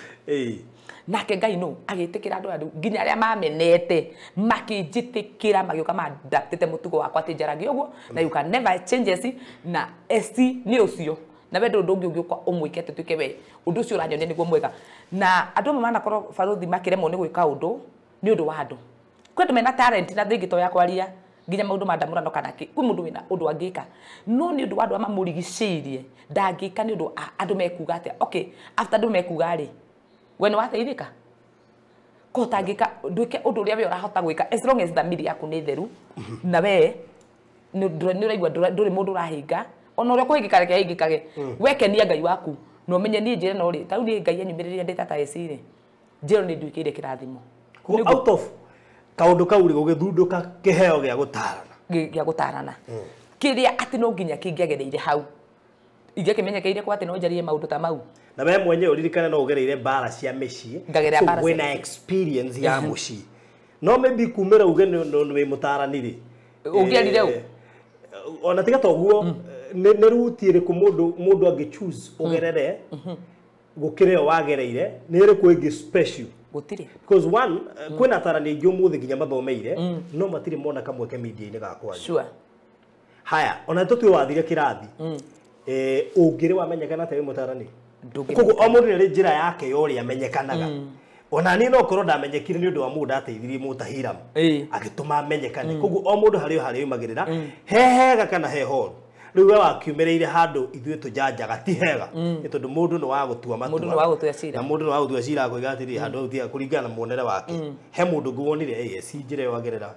nake ngai no agitikira andu nginya aria mamenete makinjitikira magioka madaptete mutugo wakwa tinjaragi uguo na you can never change na esi ni ucio na we ndu ungi ugiuka umwikete tuike we undu ucio uranyonia niguo mwega na andu mamana korwo baruthi makiremwo ni gwika undu ni undu wa andu kwetu mena talent na thingito ya kwaria nginya maundu mandamura no kana ki kwi mundu wina undu angika no ni undu wa andu amamurigicirie ndangika ni undu andu mekuga atia okay after andu mekuga ri we ni wateithika ko tangika nduike undu uria we urahota gwika as long as thamiri yaku ni theru na we ni uraigua nduri mundu urahinga ona uria kuhingika reke hingikage wekenia ngai waku no menye ni njire no ri tau ni ngai anyumiriria ndita eciri njiro ni nduikire kirathimo out of kaundu kau ri gugithunduka kiheo gia gutarana kiria ati no nginya kingiagereire hau ingĩkimenyekeire kwa ati no njarie maundu ta mau na we mwenye uririkane no ugereire bara cia micii so wena experience ya mucii no maybe kumira uge ni mutarani ri ungiarire u ona tiga toguo ni ruti ri ku mundu angi choose ugerere gukire wagereire ni ri ku ingi special gutire because one kwina tarani ingi umuthi nginya mathomeire no matire mona kamweke media-ini gakwa sure haya ona tutwe wathire kirathi ungire wamenyekana ta wi mutarani koguo o mundu ni njira yake yori amenyekanaga ona ni no korwo ndamenyekire ni undu wa mundu ateithirie mutahira agituma amenyekane koguo o mundu hari umagirira hehega kana hehoru riu we wakiumireire handu ithuĩ tujanjaga ti hega ni tondu mundu ni wa gutua matua mundu ni wa gutua cira na mundu ni wa gutua cira kuiga atiri handu au tiga kuringana na muonere wake he mundu nguonire si njira yogerera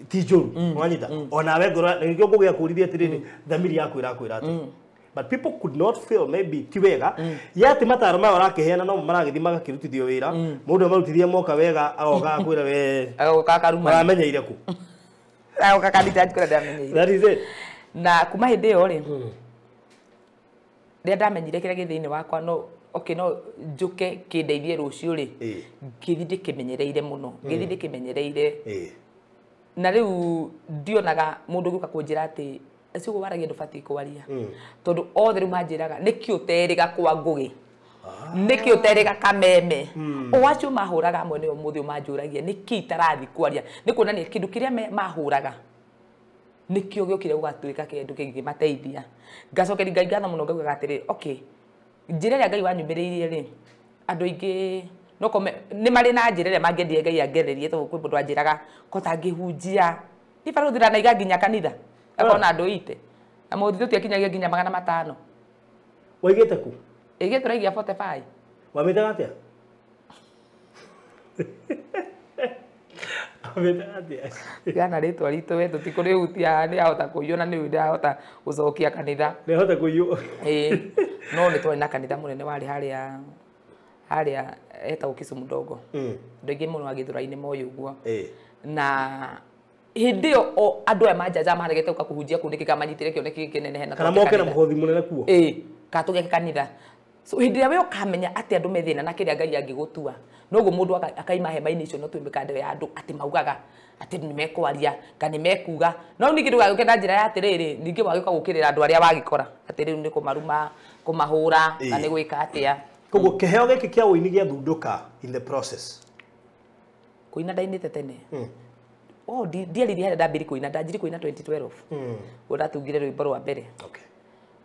ti njuru wanyita ona we ngoro nigio ngugia kurithia atiriri thamiri yaku irakwira ati but people could not feel maybe ti wega yati mataro ma warakiheana no maragithi magakirutithio wira mundu marutithie moka wega agoka akwira we agoka karuma aramenyeire ku agoka kanita kwira ndamenyeire that is it na kuma hindi yo ri ria ndamenyire kire githini wakwa no okay no njuke kindeithie rucio ri ngithi ndikimenyereire muno ngithi ndikimenyereire na riu ndionaga mundu guka kunjira ati acio waragia ndubati kwaria tondu othe riu manjiraga niki uteriga kwa ngugi niki uteriga kameme o acio mahuraga amwe ni umuthi manjuragia niki itarathi kwaria ni kuonania kindu kiria mahuraga nikio giokire gugatuika kindu kingimateithia ngacokeri ngai ngatho muno ngauga atiri okay njira ria ngai wanyumbiriirie ri andu ingi no kome ni mari na njira ria mangiendie ngai angererie to kwi mundu anjiraga kota ngihunjia ni baro thira na iga nginya kanitha akona andu ite na muthithu tiakinyagia nginya 500 waigite ku ige turaigia 45 wamitaga atia wamitaga atia yana ritwa ritu we tutikurihutia ni ahota kuiyona ni ndahota gucokia kanitha ni ahota kuiyo no ni twari na kanitha munene wari haria eta Kisumu Ndogo ndingi muno agithura-ini moyo uguo na hindi o andu aya manjaja maregete uka kuhunjia kundiki kamanyitire kioneki kinene hena kana moke na muhothi munene kuo katuge kanitha so hindi ya we ukamenya ati andu methina na kiria ngai angigutua noguo mundu akaima hema-ini icio no twimikande ya andu ati maugaga ati ni mekwaria kana mekuga no ningi ndugaguke na njira ya atiriri ningi wagika gukirira andu aria wagikora ati riu ni kumaruma kumahura na ni gwika atia koguo kiheo giki kia uini gia thunduka in the process kuina ndainite tene ndiariri hera ndambiri kuina ndanjiri kuina 2012 ndatungire rwimbo rwa mbere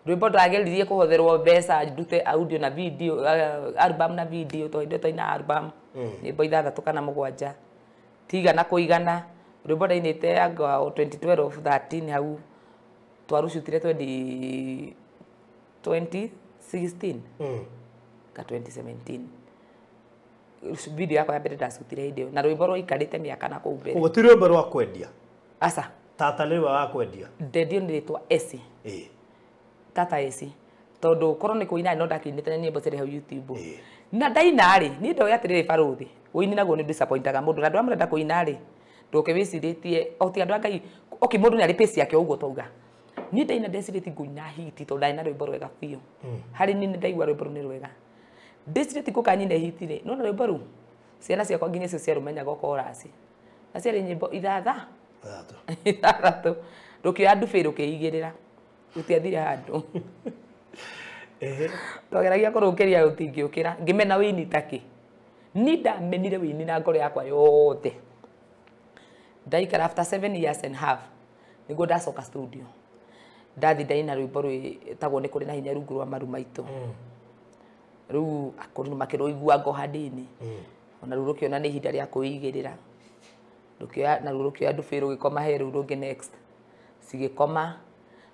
rwimbo ndageririe kuhotherwo mbeca ndute audio na video album na video to indo toina album nyimbo 6 kana 7 tigana kuigana rwimbo ndainite anga 2012 13 hau twarucutire 2016 ka 2017 video yakwa ya mbere ndacutire hindi na rwimbo rwa ikarite miaka na kuu mbere uguo ti rwimbo rwa kwendia asa tata ni wa kwendia ndendio ni ritwa Esi tata Esi tondu korwo ni kuina no ndakinite nyimbo ciri hau YouTube na ndaina ri ni ndo yatirire baruthi uini naguo ni disappointaga mundu na ndu amrenda kuina ri nduke wiciritie oti andu ngai okay mundu ni ari pace yake uguo tauga ni ndaina ndeciriti nguina hiti tondu ndaina rwimbo rwega biu hari ni ndaigua rwimbo ni rwega ndeciriti kukanyine hiti ri no rwimbo ru ciana ciakwa nginya cio cia rumenyaga chorus na ciari nyimbo 6 rukio andu biru kiigirira utiathire handu twageragia kurukiria utingiukira ngimena wini taki ni ndamenire wini na ngoro yakwa yothe ndaikara after 7 years and half niguo ndacoka studio ndathi ndaina rwimbo rwitagwo ni kuri na hinya rungu rwa maru maitu riu akuru makiruigua ngo handini ona ru rukiona ni ihinda ria kuigirira rukio na rukio andu biru gikoma heru rungi next sigikoma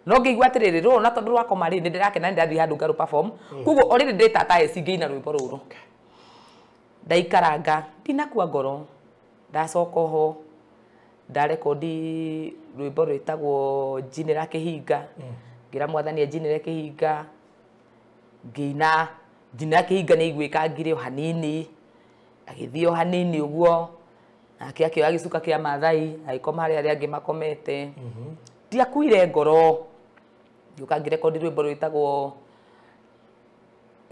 no ngigwa atiriri ru na tondu rwakoma ri ndirakena ndathi handu ngaru perform kuguo already nditata ecingeina rwimbo ruru ndaikaranga ndinakua ngoro ndacoka ho ndarekodi rwimbo rwitagwo njinira kihinga ngira mwathani njinire kihinga ngina njinira kihinga ni igwika ngire hanini agithio hanini uguo nake akioya gicuka kia mathai agikoma haria aria angi makomete ndiakuire ngoro ngiuka ngirekodi rwimbo rwitagwo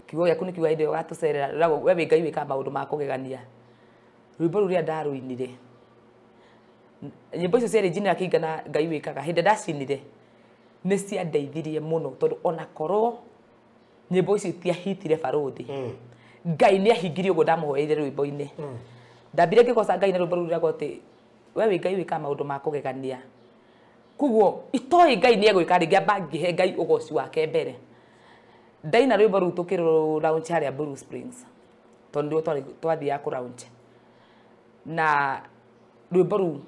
kiugo giaku ni kiuga inde gatucerera we wi ngai wika maundu ma kugegania rwimbo ruria ndaruinire nyimbo icio ciari njinira kihinga na ngai wikaga hindi ndacinire ni ciandeithirie muno tondu ona korwo nyimbo icio tiahitire baruthi ngai ni ahingirie uguo ndamuhoeire rwimbo-ini ndambire ngikoca ngai na rwimbo ruria gote we wi ngai wika maundu ma kugegania kuguo itoi ngai ni egwika ringi amba ngihe ngai ugoci wake mbere ndaina rwimbo ru tukiro launch haria Blue Springs tondu twathia ku launch na rwimbo ru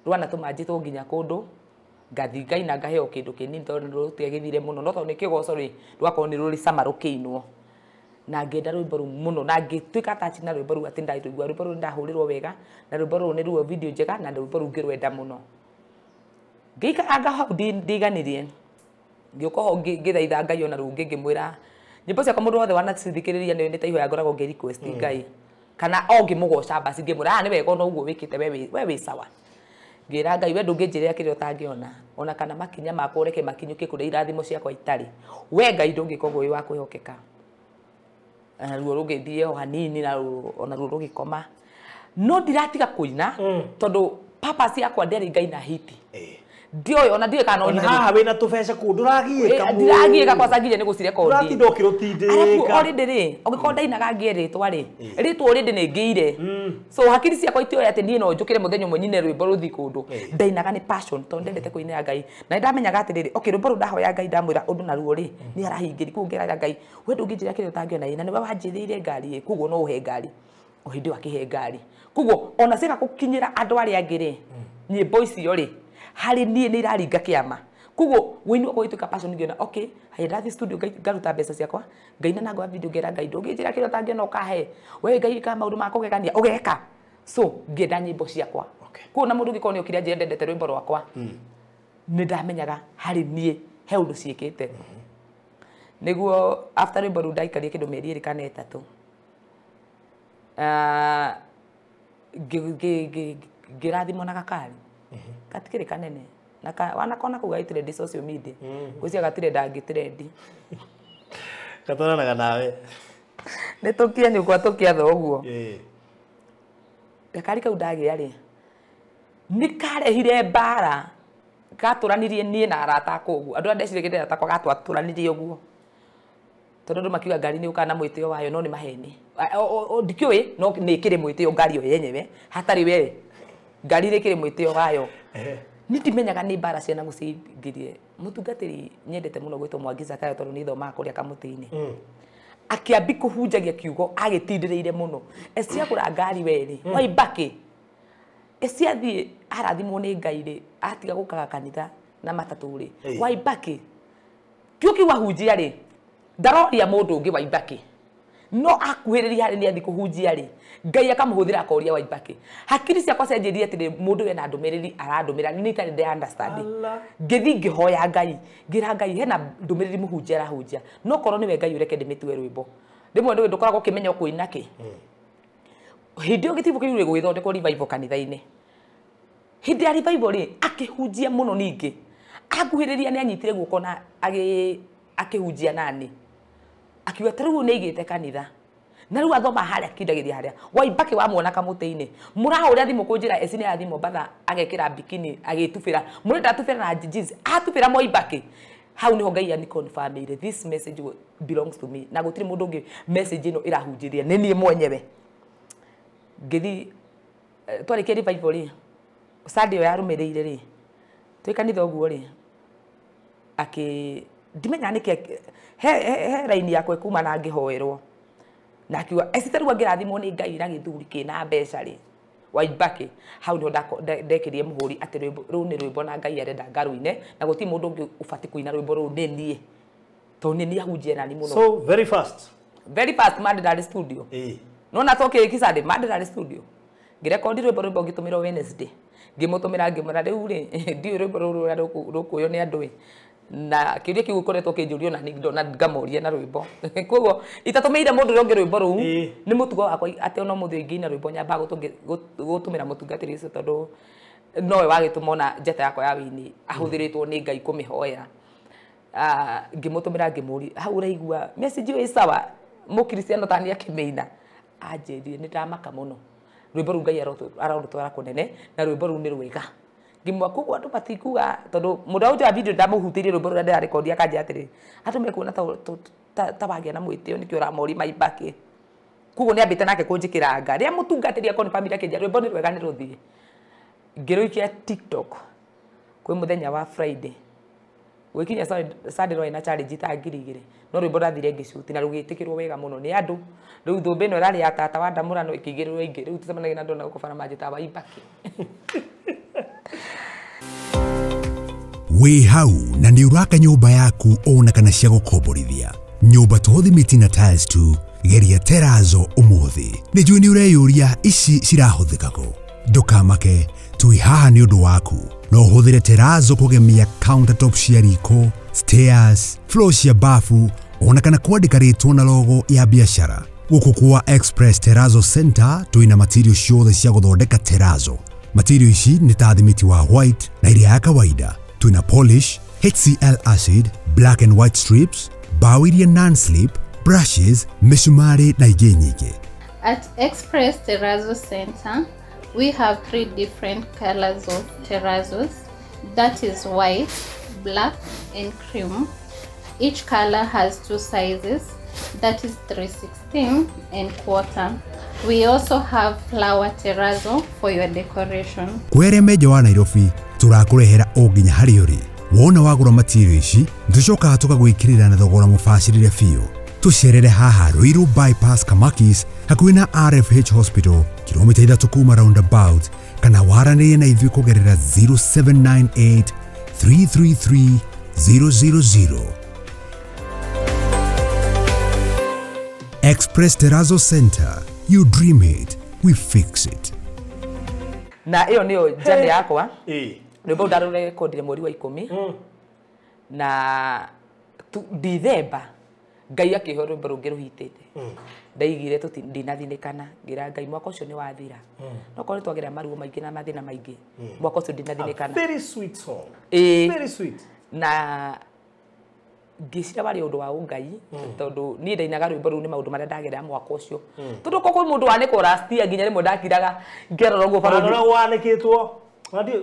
rwana tumanjitwo nginya kundu ngathi ngai na ngaheo kindu kinini tondu rutiagithire muno no tondu kigoco ri rwakwo ni ruri sama rukiinwo na ngenda rwimbo ru muno na ngituika attach na rwimbo ru ati ndaigua rwimbo ru ndahurirwo wega na rwimbo ru ni ruo video njega na rwimbo ru ngirwenda muno ngikaranga hau ndiganirie ngiuka ho ngithaitha ngai ona rungi ngimwira nyimbo ciakwa mundu wothe wanacithikiriria ni ta ihoya ngoragwo ngi request ngai kana o ngimugoca basi ngimwira ni wega no uguo wikite we wi sawa ngira ngai we ndungijirira kiria utangiona ona kana makinya makwa reke makinyuke kuria irathimo ciakwa itari we ngai ndungikogwo wi wa kwihokeka ruo rugithie o hanini na ona ruo rugikoma no ndiratiga kuina tondu papa ciakwa nderi ngai na hiti Ndio ona ndiye kana ona haha wina tubeca ku nduragiika ndiragiika kwa sagiye ni gucire kondi uratindo kirutindika arafu already ri ugikora ndainaga ngieritwa ri ritwa already ni ngiire so hakiri ciakwa itio ati nie no njukire muthenya umwe nyine rwimbo ruthi kundu ndainaga ni passion to ndendete kuinira Ngai na ndamenyaga ati riri okay rwimbo ndahoya Ngai ndamwira undu naruo ri ni arahingiri kuongerera Ngai we ndunginjira kire utangiona ina ni we wanjiriire ngari kuguo no uhe ngari uhindi wakihe ngari kuguo ona cika gukinyira andu ari angiri nyimbo icio ri hari nie ni iraringa kiama kuguo winu kwa ituka passion ngiona okay ndathi studio ngaruta mbeca ciakwa ngaina na ngwa video ngera Ngai ndunginjira kire utangiona ukahe we Ngai ka maundu makugegania ugeka so ngienda nyimbo ciakwa kuguo na mundu ngikoni ukira njira ndendete rwimbo rwakwa ni ndamenyaga hari nie he undu ciikite niguo after rwimbo ru ndaikarie kindu meri iri kana etatu ngirathimwo na gakari gatikire kanene na wanakona kugaitire di social media gucia gatire ndangitirendi gatoranaga nawe nitukia nyukwa tukiatha uguo gakari kau ndagia ri nikarehire mbara gaturanirie nie na arata akugu andu ndecire githera takwa gatwaturanirie uguo tondu ndu makiuga ngari ni ukana mwitio wayo no ni maheni ndikiwe no ni kire mwitio ngari yo yenyewe hatari we ngari ri kire mwitio wayo nitimenyaga ni mbara ciana gucingirie mutungatiri nyendete muno gwitwo Mwangiza kayo tondu ni thoma kuria kamutini akiambi kuhunjagia kiugo agitindireire muno eciagura ngari weri waibaki eciathie arathimwo ni Ngai ri atiga gukaga kanitha na matatu ri waibaki kiuki wahunjia ri ndaroria mundu ungi waibaki no akuhiriria hari ni athi kuhunjia ri Ngai akamuhuthira akoria waibaki hakiri ciakwa cenjirie ati mundu we na ndumiriri arandumira ni tari de understand ngithi ngihoya Ngai ngira Ngai hena ndumiriri muhunjia arahunjia no korwo niwe Ngai ureke ndimitue rwimbo rimwe ndu ndukoragwo kimenya kuina ki hindi ogitibu kiure gwithondekwo revival kanitha-ini hindi ya revival ri akihunjia muno ningi akuhiriria ni anyitire guko na akihunjia nani akiuga taru ni igite kanitha na riu athoma haria kindagiria haria waibaki wamuona kamute-ini murahuria thimu kunjira ecini ya thimu batha agekira bikini agitubira murenda atubira na jeans atubira Mwaibaki hau niho Ngai ani confirm this message belongs to me na gutiri mundu ungi message ino irahunjiria ni nie mwenyewe ngithi twarikia revival ri Sunday yarumirire ri twikanitha uguo ri ndimenya niki he raini yakwe kuma na ngihoerwo na akiuga esitaru ngirathimwo ni Ngai na githuri kina mbeca ri Waibaki hau niho ndekirie muhuri ati ru ni rwimbo na Ngai arenda ngaruine na guti mundu ungi ubati kuina rwimbo ru ni nie to ni nie ahunjie nani muno so very fast Mandela studio no na toke kisade Mandela studio ngirekondi rwimbo ngitumira Wednesday ngimutumira ngimura riu ri ndi rwimbo ru rukuyo ni andu na kiuria kiu koretwo kinjurio na ningdona ngamoria na rwimbo koguo itatumeire mundu ronge rwimbo ru ni mutugo wakwa ate ono muthu ingi na rwimbo nyamba gutumira mutungatiri icio tondu nowe wagitumona njeta yakwa ya wini ahuthiritwo ni Ngai kumihoya ngimutumira ngimuri hau raigua message yo isawa mukristiano tani akimeina anjirie ni ndamaka muno rwimbo ru Ngai ararutwara kunene na rwimbo ru ni rwega ngimwa kugu andu batikuga tondu muda uja video ndamuhutirie rwimbo ru ndira rekodia kanja atiri atu mekuona ta bagia na mwitio nikio ramori Maibaki kugu ni ambite nake kunjikira ngari amutungatiria kon family yake rwimbo ni rwega ni ruthie ngiruikia TikTok kwi muthenya wa Friday wikinya Sunday ro ina challenge ta ngirigire no rwimbo ndathire ngishuti na rugitikirwo wega muno ni andu riu thumbe no rari ya tata wa ndamurano ikigirwo ingi riu tusemanaga na ndona gukubana majita wa Maibaki wi hau na ni uraka nyumba yaku ona kana cia gukomborithia nyumba tuthimiti na tiles tu geria Terazo umuthi ni juu ni ureyuria ici cirahuthikago ndukamake tui haha ni undu waku no uhuthire Terazo kugemia countertop cia riko stairs floor cia bafu ona kana kwandika ritwa na logo ya biashara guku kwa Express Terazo Center tuina material ciothe cia guthondeka Terazo material ici ni ta thimiti wa white na iria ya kawaida tuna polish HCl acid black and white strips bawiria non-slip brushes misumari na ingĩ nyingĩ. At Express Terazo Center we have 3 different colors of terrazos. that is white, black and cream. Each color has 2 sizes, that is 3/16 and 1/4. We also have flower terrazzo for your decoration. Kwere meja wa Nairobi turakurehera o nginya hari uri wona wagura material ici tucoka tukagwikirira na thogora mubacirire biũ tucerere haha Ruiru bypass Kamakis hakuhĩ na RFH Hospital kilomita 3 kuma roundabout kana waranĩrie na ithuĩ kugerera 0798 333 000. Express Terrazzo Center. You dream it, we fix it. Na iyo niyo jane yakwa. Rwimbo ndarurekondire mweri wa 10. Na December Ngai akihe rwimbo rungi ruhitite. Ndaigire ndinathinikana ngira Ngai mwaka ucio ni wathira. No korwo twagira maruo maingi na mathina maingi. Mwaka ucio ndinathinikana. Very sweet song. Very sweet. Na ngicira bari undu wa Ngai tondu ni ndainaga rwimbo ru ni maundu maria ndagerera mwaka ucio tondu ko mundu waniko last year nginya rimwe ndakiraga ngerorogwo barabara wanikitwo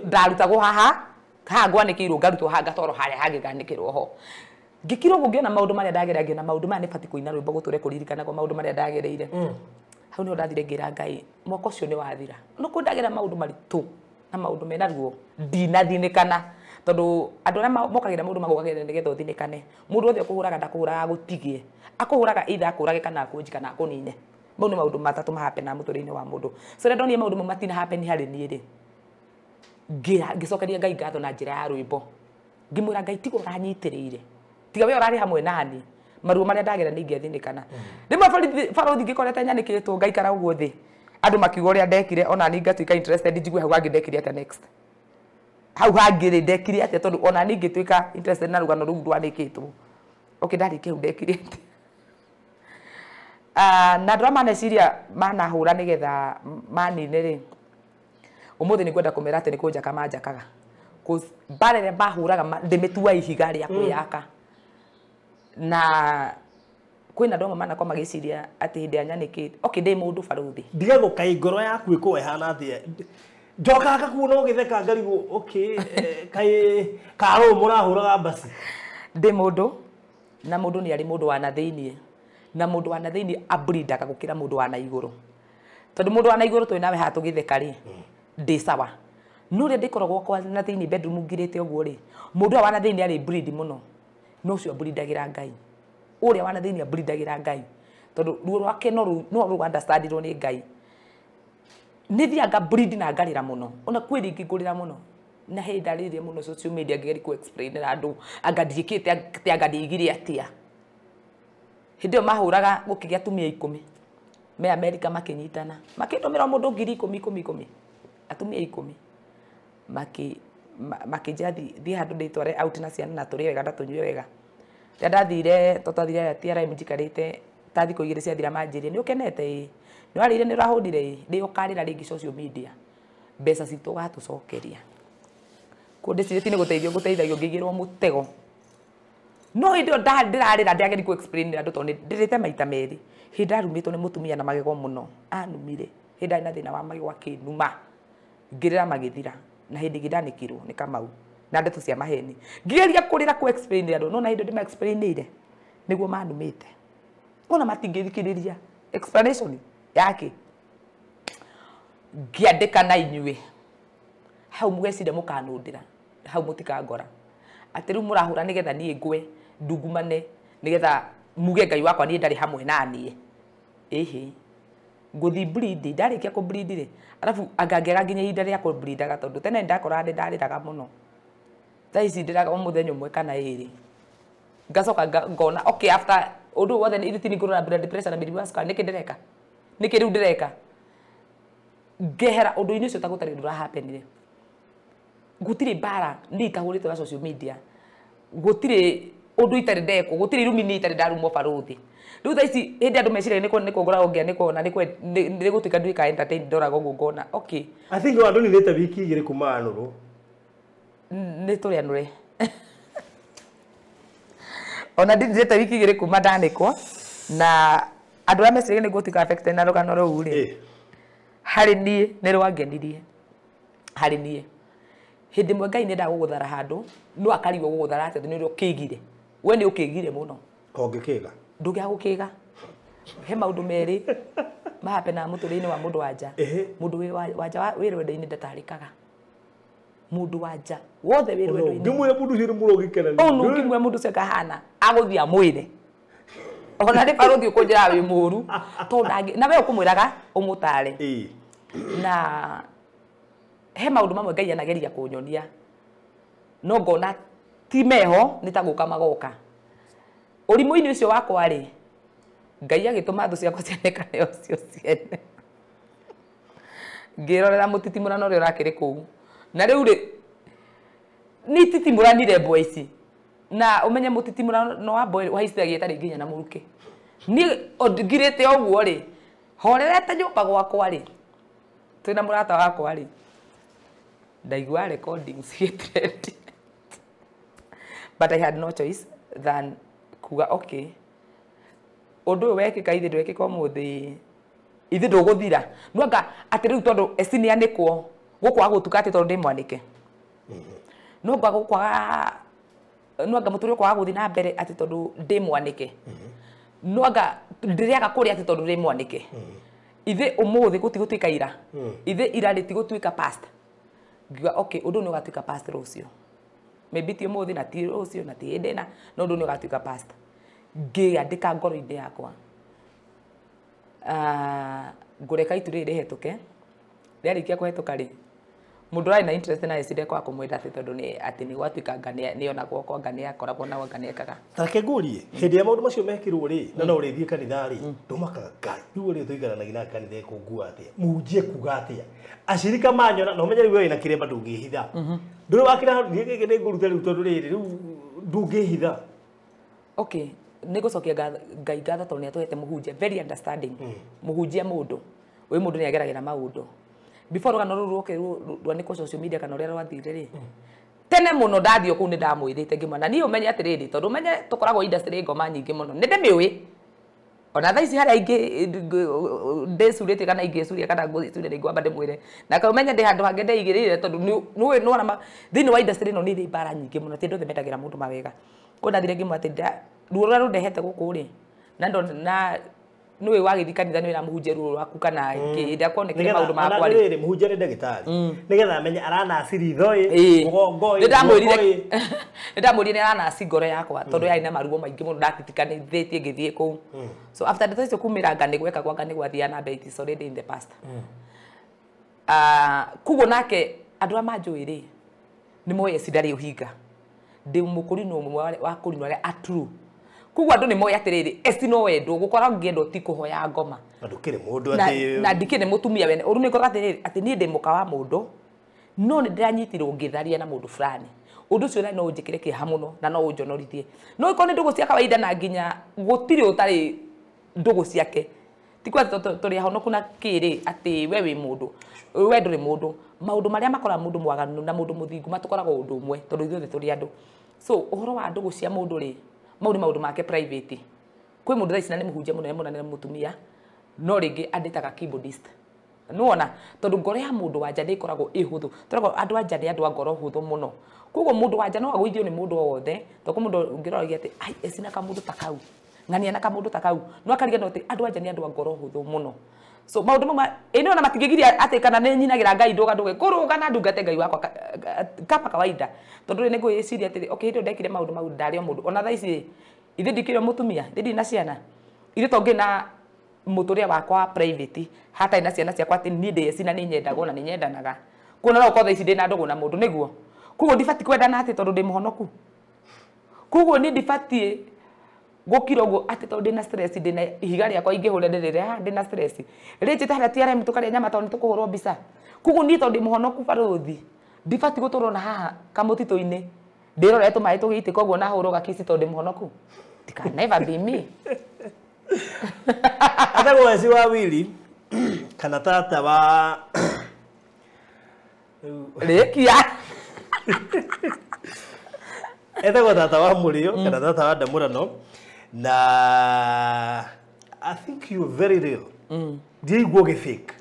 ndarutagwo haha ngwanikirwo ngarutwo haha ngatoro haria hangi nganikirwo ho ngikirwo ngiona maundu maria ndagerera na maundu maya ni bati kuina rwimbo guture kuririkana kwa maundu maria ndagereire hau ni ndathire ngira Ngai mwaka ucio ni wathira no ko ndagera maundu maritu na maundu mena ruo ndinathinikana tondu andu aria mokagira mundu magukagira nigetha uthinikane mundu othe kuhuraga ndakuraga gutigie akuhuraga either akurage kana akunji kana akunine mau ni maundu matatu mahappen na muturire wa mundu so ndonire maundu matina happen hari ni ri ngicokeria Ngai ngatho na njira ya rwimbo ngimwira Ngai tigo ranyitirire tiga we urari hamwe nani maruo maria ndagera ningethinikana rimwe barothi ngikorete nyanikitwo ngaikara uguo thi andu makiuga uria ndekire ona ni ngatuika interested njigue hau hangi ndekire ata next hau hangire ndekire ate tondu ona ni ngituika interested na rugano rugu rwanikitwo ndari hu ndekire ate na drama neciria manahura nigetha manine ri umuthi ni kwenda kumera ate ni kunjaka manjakaga barere bahuraga ndimitua ihiga ria kwiyaka na kwina ndoma mana kwa magiciria ati hindi anyanikite ndi mundu baruthi ndigago kai ngoro yaku iko ehana atia njokaga kuona ugitheka ngarigo kai karo murahuraga basi ndi mundu na mundu ni ari mundu wa na thiini na mundu wa na thiini abrindaga gukira mundu wa na iguru tondu mundu wa na iguru twi nawe hatu githeka ri ndi sawa nuri ndikoragwo kwa na thiini bedroom ngirite uguo ri mundu wa na thiini ari breed muno no cio brindagira Ngai uria wa na thiini abrindagira Ngai tondu ruo rwake no ru understandirwo ni Ngai ni thianga breed na ngarira muno ona kwiri ngigurira muno na he ndarire muno social media ngeri ku explain na andu angadikite ati angadigire atia hindio mahuraga gukigia tumia 10 me America makinyitana makitumira mundu 10,000 atumia 10 makijathi thi handu nditware out na ciana na turie wega ndatunywe wega ndathire tutathire TRM njikarite tathi kuigire cia thira manjirie ni ukenete ni warire ni rahundire ndi ukarira ringi social media mbeca citu gatucokeria kundi ciriti ni guteithagio ngigirwo mutego no indio ndirarira ndiageri ku explain andu tondu ndirite maita meri hindarumitwo ni mutumia na magego muno anumire hindari na thina wa magego akinuma ngirira magithira na hindi ngidanikirwo ni Kamau na ndeto cia maheni ngigeria kurira ku explain andu no na hindi ndima explainire niguo manumite ona matingithikiriria explanation yake ngiandika na inyue hau mugecire mukanundira hau mutikangora ati ru murahura nigetha nie ngwe ndungumane nigetha muge Ngai wakwa nie ndari hamwe nanie nguthi breed ndarikia ku breed ri arafu angangera nginya ihinda ria ku breedaga tondu tene ndakora ndariraga muno thaici ndiraga muthenya umwe kana iri ngacoka ngona after undu wothe ni irutini ngurura blood pressure na mirimu ya sukari niki riu ndireka ngehera undu ini ucio tagutari ndura happenire gutiri bara ni kahurite wa social media gutiri undu itari ndeko gutiri rumini itari ndarumo baruthi riu thaici hindi andu mecire niko ngora ongia niko na ni gutuika nduika entertain ndoraga uguo ngona I think andu ni leta wiki igire kuma anuru ni turi anure ona ndindirete wiki igire kuma ndanikwo na andu aria mecire ni gutuika affected na rugano ruu ri hari nie ni rwangenirie hari nie hindi mwe Ngai nenda guguthara handu no akarigwo guguthara ati ni ro kigire we ni ukigire muno kongikiga ndugia gukiga he maundu meri mahape na muturine wa mundu wanja mundu wanja wirwende-ini ndatarikaga mundu wanja wothe wirwende-ini ngimwe mundu ciru murogikena onu ngimwe mundu cio kahana aguthia mwire ona ni baruthi ukunjira wi muru to na we ukumwiraga umutare na he maundu mamwe Ngai anageria kunyonia no ngona ti meho ni ta guka magoka urimu-ini ucio wakwa ri Ngai agituma thu ciakwa cionekane o cio ciene ngirorera mutitimurano uri urakiri kuu na riu ri ni titimuranire mbwa ici na umenye mutitimurano wa mbwa waicithagia tari nginya na muruki ni ngirite oguo ri horerete nyumba gwakwa ri twina murata wakwa ri ndaigua recordings hitrend but I had no choice than kuga okay undu wekika ithi ndwekika umuthi ithi nduguthira nwanga ati riu tondu esini anikwo gukwa gutukate tondu ndi mwanike nwanga gukwa nwanga muturi kwa guthi na mbere ati tondu ndi mwanike nwanga ndiriaga kuri ati tondu ndi mwanike ithi umuthi gutigutuika ira ithi ira ritigutwika past ngiga okay undu ni ugatuika past rucio maybe ti umuthi na ti rucio na ti ndena no undu ni ugatuika past ngiandika ngoro-ini yakwa ngureka itu riri rihituke riarikia kuhituka ri mundu ari na interest na ecide kwa kumwenda ati tondu ni ati ni gwatuika ngania ni ona gwoko ngania akoragwo na ngania kaga take ngurie hindi ya maundu macio mekirwo ri na no urithie kanitha ri ndumakaga Ngai riu ri tuigaranagia na kanitha ikungua atia munjie kuga atia acirika manyona no menye riu ina kiremba ndungihitha nduri wakira ni nguruta riu tondu riri riu ndungihitha okay nigucokia Ngai ngatho tondu ni atuhete muhunjia very understanding muhunjia mundu we mundu ni ageragira maundu before rugano ruru ruke rwaniko social media kana uria rwathire ri tene muno ndathio ku ni ndamwirite ngimana ni umenye atiriri tondu umenye tukoragwo industry ngoma nyingi muno ni ndimiwi ona tha ici haria ingi ndecurite kana ingĩcuria kana ngũcuria nĩ ngwamba ndĩmwĩre na ka umenye ndĩ handũ hangĩ ndeigĩrĩire tondũ nĩ wona thĩinĩ wa industry ĩno nĩ irĩ mbara nyingĩ mũno ti ndothe mendagĩra mũndũ mawega ko ndathire ngĩmwĩra atĩ ruo rũrĩa rũndehete gũkũ rĩ na nĩwe wagĩthi kanitha nĩ wĩra mũhunjia ruo rwaku kana kĩrĩa kuonekire maũndũ makwa rĩ mũhunjia nĩ ndagĩtarĩ nĩgetha amenye aranaciri thoi mũgongo nĩ ndamwĩrire nĩ aranaci ngoro yakwa tondũ yarĩ na maruo maingĩ mũno ndatikanĩthĩtie ngĩthiĩ kũu so after ndeto icio kumĩra ngani gweka gwaka nĩ gwathiaga na mbere it is already in the past kuguo nake andũ arĩa manjũĩ rĩ nĩ moĩ eci ndarĩ ũhinga ndĩ mũkũrinũ ũmwe wa kũrinũ arĩa aturu kuguo andũ nĩ moĩ atĩrĩrĩ eci no wendwo gũkorwo ngĩendwo ti kũhoya ngoma ndũkĩrĩ mũndũ atĩ na ndikĩrĩ mũtumia wene ũru nĩ ngorwo atĩrĩrĩ atĩ niĩ ndĩ mũka wa mũndũ no nĩ ndĩranyitirwo ngĩtharia na mũndũ fulani undu cio no njikire kĩeha mũno na no ũnjonorithie no ikorwo nĩ ndũgũ cia kawaida na nginya gũtirĩ ũtarĩ ndũgũ ciake tikwa tũrĩ ahonoku na kĩrĩ atĩ we wĩ mũndũ we ndũrĩ mũndũ maũndũ marĩa makoraga mũndũ mwaganu na mũndũ mũthingu matũkoragwo ũndũ ũmwe tondũ ithuothe tũrĩ andũ so ũhoro wa ndũgũ cia mũndũ rĩ mau nĩ maũndũ make private kwĩ mũndũ thaa ici na nĩ mũhunjia mũnene mũno na nĩ mũtumia no rĩngĩ andĩtaga keyboardist nuona tondu ngoro ya mundu wanja ndikoragwo ihuthu tondũ andu anja ni andu a ngoro huthu muno koguo mundu wanja no agũithio ni mundu wothe tondũ mundu ungiroragia ati ai esina ka mundu takau ng'ania na ka mundu takau no akariga no ati andu anja ni andu a ngoro huthu muno so maundu mama ino na matingigiria ati kana ni nyinagira Ngai nduga nduge kuruga na ndungate Ngai wakwa kama kawaida tondu ni ngwiciria ati okay ndio ndekire maundu mau ndari o mundu ona tha ici ithi ndikire mutumia ndi na ciana ithi tongi na muturia wakwa private hata ina ciana ciakwa ati ni ndĩ cina nĩ nyendagwo na nĩ nyendanaga kuona no kotha ici ndĩ na ndũgũ na mũndũ nĩguo koguo ndibati kwendana atĩ tondũ ndĩ mũhonoku koguo ni ndibati gũkira ũguo atĩ tondũ ndĩ na stress ndĩ na ihiga rĩakwa ingĩhũre ndĩrĩrĩa ndĩ na stress rĩnjĩte harĩa TRM tũkarĩa nyama tondũ nĩtũkũhũrwo mbica koguo niĩ tondũ ndĩ mũhonoku barũthi ndibati gũtũrwo na haha kamũtitũ-inĩ ndĩrore tũmaĩ tũgĩitĩka ũguo na hũrwo gakisi tondũ ndĩ mũhonoku it can never be me Atako wesi wa wili kana tata wa Rekia Atako tata wa Murio kana tata wa Damurano na I think you're very real. Ndi gwo fake.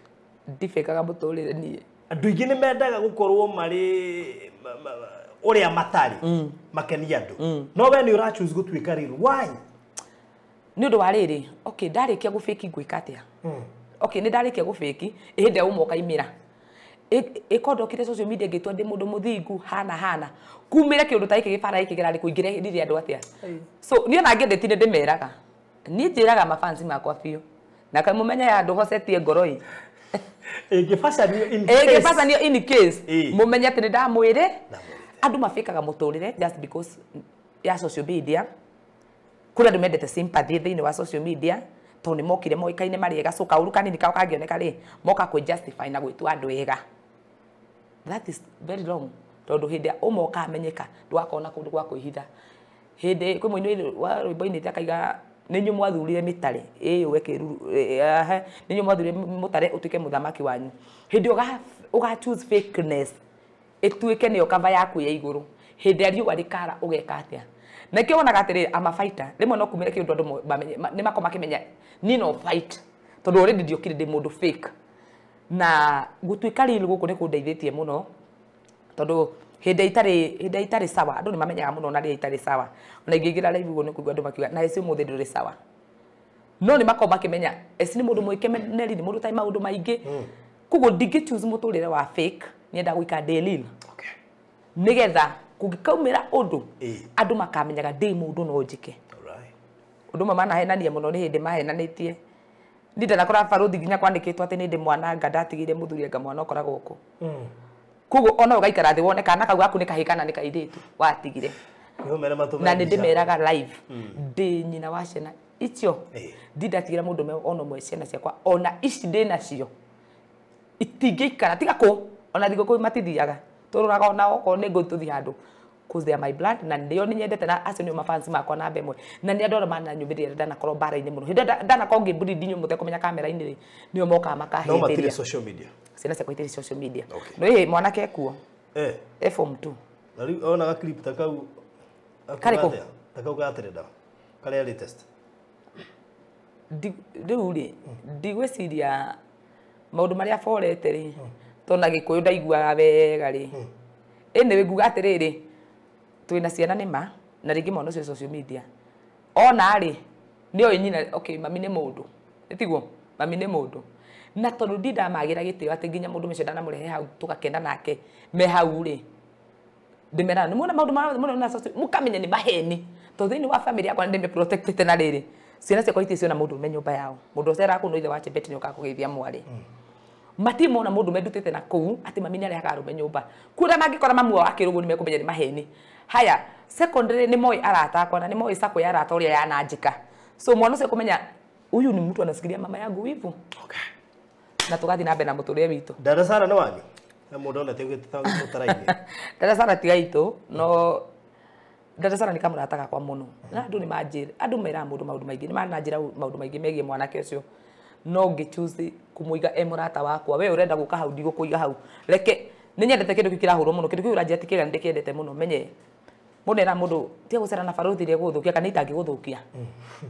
Ndi fake aga mutorire nie. Andu ingi ni mendaga gukorwo mari uria matari makenia andu no we ni ura choose gutuika real why ni undu wa riri okay ndarikia gufiki gwika atia okay ni ndarikia gufiki ihinde umoka imira ikondokire social media ngitwa ndi mundu muthingu hana kumire kiundu ta iki gibara iki girari kuingire ndiri andu atia so ni ona ngendetine ndimeraga ni njiraga mafansi makwa biu na kai mumenya ya andu hocetie ngoroi Egefasa in case mumenya ati ndamwire andu mafikaga muturire just because ya social media kula andu mendete sympathy thiini wa social media to ni mokire moikaine mari ega so kauru kanini kao kangioneka ri moka ku justify na gwitu andu ega that is very wrong tondu hindi umoka amenyeka ndwakona kundu gwa kuihitha hindi kwi muini wa rwimbo-ini takaiga ninyu mwathurire mitare wekiru ninyu mwathurire mutare utuike muthamaki wanyu hindi uga choose fakeness ituike niyo kava yaku ya iguru hindi ariu arikara ugeka atia na kio wonaga atiri ama fighter rimwe no kumire kiundu andu ni makoma kimenya ni no fight tondu already ndiokire ndi mundu fake na gutuika real guku ni kundeithitie muno tondu hindi itari sawa andu ni mamenyaga muno na ri itari sawa ona ingigira live guo ni kuigwa andu makiuga na eci umuthi nduri sawa no ni makoma kimenya eci ni mundu mwikemeneri ni mundu tai maundu maingi kugo ndingi choose muturire wa fake ni enda guika real okay nigetha kungikaumira undu andu makamenyaga ndi mundu no njike alright undu mama henania muno ni hindi mahenanitie ni ndakora baruthi nginya kwandikitwo ati ni ndi mwana ngatigire muthuri nga mwana okora guku kugo ona ugaikara thi wone kana kau gaku ni kahikana ni kairitu watigire na ndi meraga live ndi nyina wa ciana icio ndindatigira mundu me ono mwe ciana ciakwa ona ici ndi nacio itingiikara tiga ku ona thigo ku matithiaga tururaga ona oko ni ngututhi handu cause they are my blood na ndio ni nyendete na acio ni mafans makwa na bemwe na ni andora mana nyumbiri ndana korwo bara-ini muno ndana konge budi dinyo mute kumenya kamera-ini niyo moka makahenderia no matire social media ciana ciakwa itiri social media no mwanake ekuo form 2 na riu ona ga clip takau kariko takau gatirenda kale latest riu ri ndigwiciria maundu maria forete ri tona gikuyu ndaiguaga wega ri ene nguga atiriri twina ciana nima na ringi mono cio social media ona ri ni oyi nyina okay mami ni mundu etiguo mami ni mundu na tondu ndinda magira gitio ati nginya mundu mecenda na murehe hau tukakenda nake me hau ri ndimera ni mwana maundu muno na social mukamenya ni maheni to thini wa family yakwa ndime protected na riri ciana ciakwa iticio na mundu me nyumba yao mundu ocera kuno ithe wa chebeti ni ukakugeithia mwari matimo na mundu medutete na kuu ati mami ni arehaga rume nyumba kura mangikora mamu wa kirugu ni mekumenya ni maheni haya secondary ni moi arata akwa na ni moi sako ya arata uria yananjika so mwana ucio kumenya huyu ni mtu anasikiria mama yangu wivu okay na tugathi na mbere na muturire witu dada Sara no wanyu na mundu ona tegwita mutaraini dada Sara tiga itu no dada Sara ni kamurataga kwa muno na andu ni manjira andu mera mundu maundu maingi ni mananjira maundu maingi megie mwanake ucio no ngichuzi kumuiga emurata wakwa we urenda guka hau ndigo kuiga hau reke ni nyendete kindu kikirahurwo muno kindu kiura njeti kiga ndikendete muno menye mundu era mundu tia gucera na baruthi ri guthukia kana itangi guthukia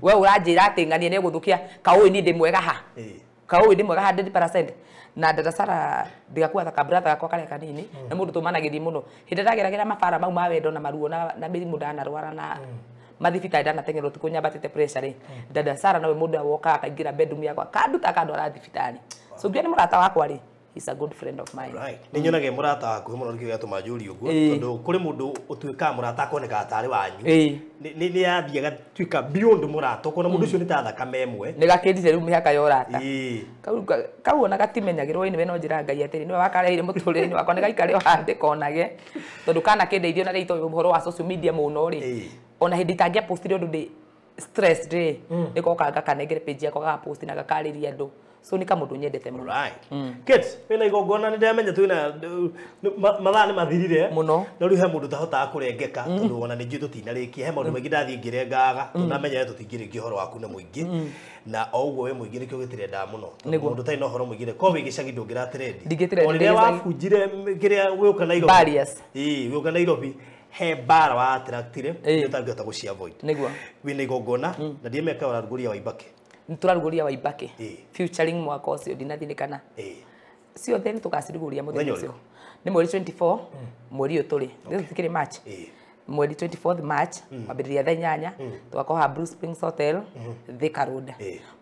we uranjira ati nganie ni guthukia kaui ni ndi mwega ha kaui ndi mwega ha 100% na dada Sara ndigakuwa thaka brother yakwa kare kanini na mundu tumanagithi muno hindi ndageragira mabara mau ma wendo na maruo na mirimu ndana rwara na mathibitari ndana tengero tukunya batete pressure dada Sara nawe mundu woka akaingira bedroom yakwa kanduta kandwara thibitari so ngiye ni murata wakwa ri he's a good friend of mine right ni nyonage murata waku muno nikio gatuma njuri uguo tondu kuri mundu utuika murata akoneka atari wanyu ni yathiaga tuika beyond murata ukona mundu ucio ni ta thakame emwe ni gakindire ru mihaka ya urata kau ona gatimenyagirwo ini we no njira ngai atiri niwe wakareire muturire ni wakwa ni gaikare o hande konage tondu kana kindeithio na rito uhoro wa social media muno ri ona hindi tangia post ri undu ndi stress ri nikoka ngakanengere page yakwa ga post na gakariria andu so ni kamundu nyendete muno right kids pena igongona ni ndamenya twina mathaa ni mathirire muno na riu he mundu tahota kurengeka tondu ona ni njutu tinarikia he maundu maingi ndathii ngirengaga tunamenya tutingiringi horo waku ni muingi na oguo we muingi nikio gitirenda muno mundu tai no horo muingi ko wigicagi ndungira trend onire wabunjire kiria wiuka Nairobi barriers wiuka Nairobi he bara wa attractire utangihota gucia avoid niguo wina igongona na ndie meka wararuguria wa Ibake nituraruguria wa Ibake featuring mwaka ucio ndinathinikana ciothe ni tukaciriguria muthenya ucio Ni mweri 24 mweri uturi. This is March. Mweri 24th March mabiriria thaa 8 tugakoha Blue Springs Hotel Thika Road.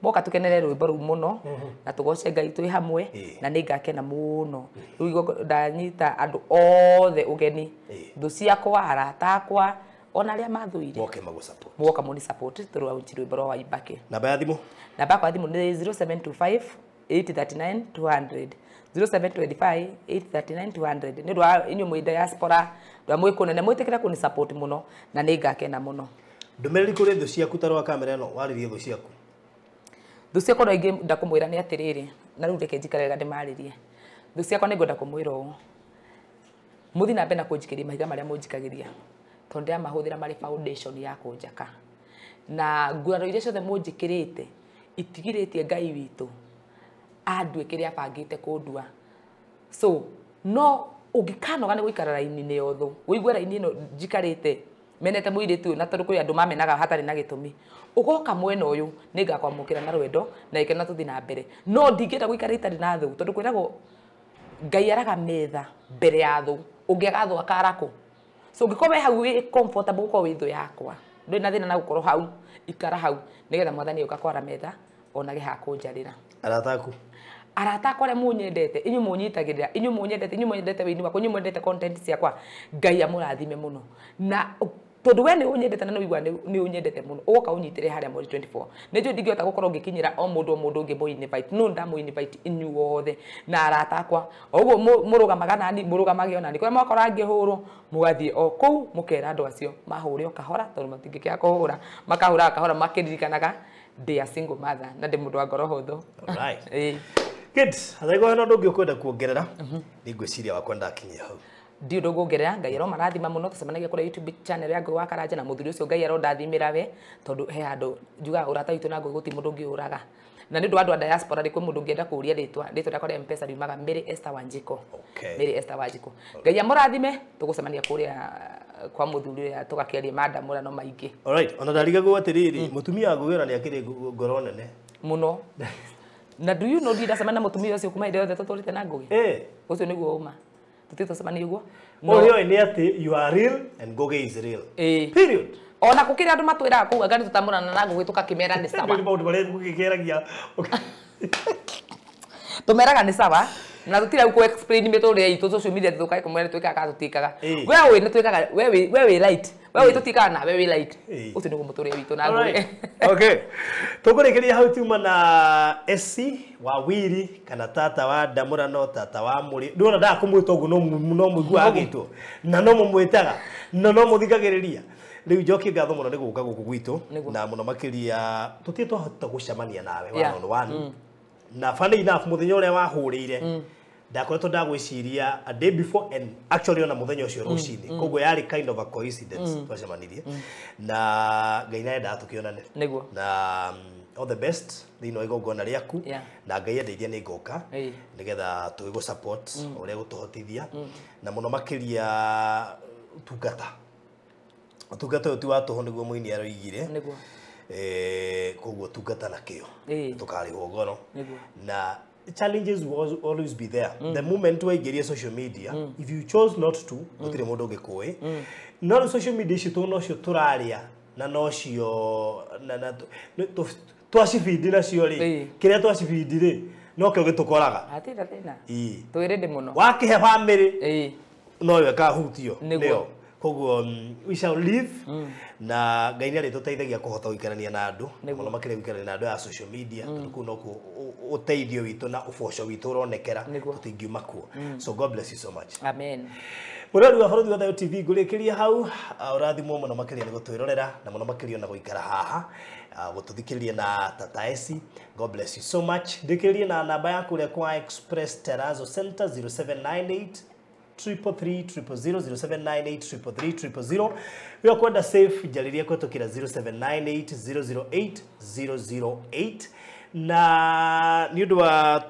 Moka tukenere rwimbo ru muno na tugoce Ngai twi hamwe na ningakena muno. Riu ndanyita andu othe ugeni ndu ciakwa arata akwa ona aria mathuire moke mago support moka muni support turu au rwimbo rwa Waibake. Namba ya thimu? Namba kwa thimu ni 0725 839 200 0725 839 200 ni rwa inyu mwi diaspora rwa mwi kunene mwitikira kuni support muno na ningakena muno. Ndumereri kuri thu ciaku tarwa kamera ino waririe thu ciaku? Thu ciakwa no ingi ndakumwira ni atiriri na riu reke njikarega ndimaririe. Thu ciakwa ni ngwenda kumwira uu muthi na mbena kunjikiria mahiga maria munjikagiria tondu ya mahuthira mari foundation ya kunjaka na nguraro iria ciothe munjikirite itigiritie Ngai witu andwikire abangite kundua. So no ungikanoga ni guikara raini-ini yotho uigwe raini ino njikarite menete muiritu na tondu kuri andu mamenaga hatari na gitumi ugoka mwena uyu ningakwamukira na rwendo na ikena tuthi na mbere no ndingenda guikara itari na thu tondu kwiragwo Ngai araga metha mbere ya thu ungiaga thu akarako. So ngikobe hau wi comfortable ko withu yakwa ndo na thina na gukoro hau ikara hau nigetha mwathani ukakwara metha ona giha kunjarira. Arata akwa aria munyendete inyu munyitagirira inyu munyendete wini wakwa inyu munyendete content ciakwa Ngai amurathime muno na tondu we ni unyendete na no igwa ni unyendete muno ugoka unyitire haria mweri 24 nijo ndingiota gukorwo ngikinyira o mundu ungi bo invite no ndamu invite inyu wothe na arata akwa oguo murugamaga nani murugamage onani kwa mwakora ngihuru mugathie o kou mukera andu acio mahure o kahora tondu matingikia kuhura makahura kahora makiririkanaga they are single mother na ndi mundu wa ngoro huthu. Alright. Good. Athaigo hano ndungi ukwenda kuongerera ni ngwiciria wakwa ndakinyia hau. Ndio ndongongerera Ngai aro marathima muno tucemanagia kuri YouTube channel ya Ngui wa Karanja na muthuri ucio Ngai aro ndathimira we tondu he andu njuga urata witu na Ngui guti mundu ungi uraga na nĩ andu a diaspora ri kwi mundu ngienda kuria ritwa rĩakwa rĩa M-Pesa riumaga Mary Esther Wanjiko. Mary Esther Wanjiko. Ngai amurathime tugucemania kuria kwa muthuri ya tugakiaria mandamurano maingi. Alright, ona ndariga gwa atiriri mutumia wa Ngui ni akiri ngoro nene muno. Na do you know ndida semana mutumia ucio kuma ide yothe tuturite na Ngui? Ucio niguo uma. Tutito semana iguo. Oyo ni ati you are real and Ngui is real. Period. Ona kukiri andu matwira kuga ngani tutamurana na Ngui tukakimera ni sawa. Ni maundu maria ngukikeragia. Tumeraga ni sawa. Na tutira ku explain mitore itu social media tukai kumwere twikaga tutikaga. Wewe ni twikaga wewe light. Wewe tutikaga na wewe light. Ucio ni kumutore witu na Ngui. Okay. Tukurekeria hau tuma na SC wa Wiri kana tata wa Ndamurano tata wa Muri. Ndona nda kumwita ugu no mwigua agitwo. Na no mumwitaga. Na no muthikagiriria. Riu njoki ngatho muno ni guka guku gwitu na muno makiria tutie twahota gucemania nawe one on one. Na funny enough muthenya uria wahurire ndakoretwo ndagwiciria a day before and actually ona muthenya ucio rucini koguo yari kind of a coincidence twacemanirie na Ngai naenda tukionane na all the best thino igongona riaku na Ngai endeithia ni ngoka nigetha tuigo support uria gutuhotithia na muno makiria tungata uti watu niguo muini aroigire koguo tungata na kio tukari ngoro na challenges will always be there. The moment we get social media, if you chose not to, utire mundu ngikui no social media citu no cio turaria na no cio na twacibindi na cio ri kiria twacibindi ri no kio gitukoraga atira thina twirinde muno wakihe family no weka hutio nio koguo we shall live na Ngai ni arituteithagia kuhota guikarania na andu muno makire guikarania na andu ya social media tuku no uteithio witu na uboco witu uronekera tutingiuma kuo. So God bless you so much. Amen. Murori wa Borothi wa Thayo TV ngurikiria hau urathimwo muno makiria ni gutwirorera na muno makiria na guikara haha gututhikiriria na Tata Esi. God bless you so much. Ndikiririe na namba yaku ria kwa Express Terrazzo Center 0798 333000798 we kwenda safe jariria kwetukira 0798008008 na ni undu wa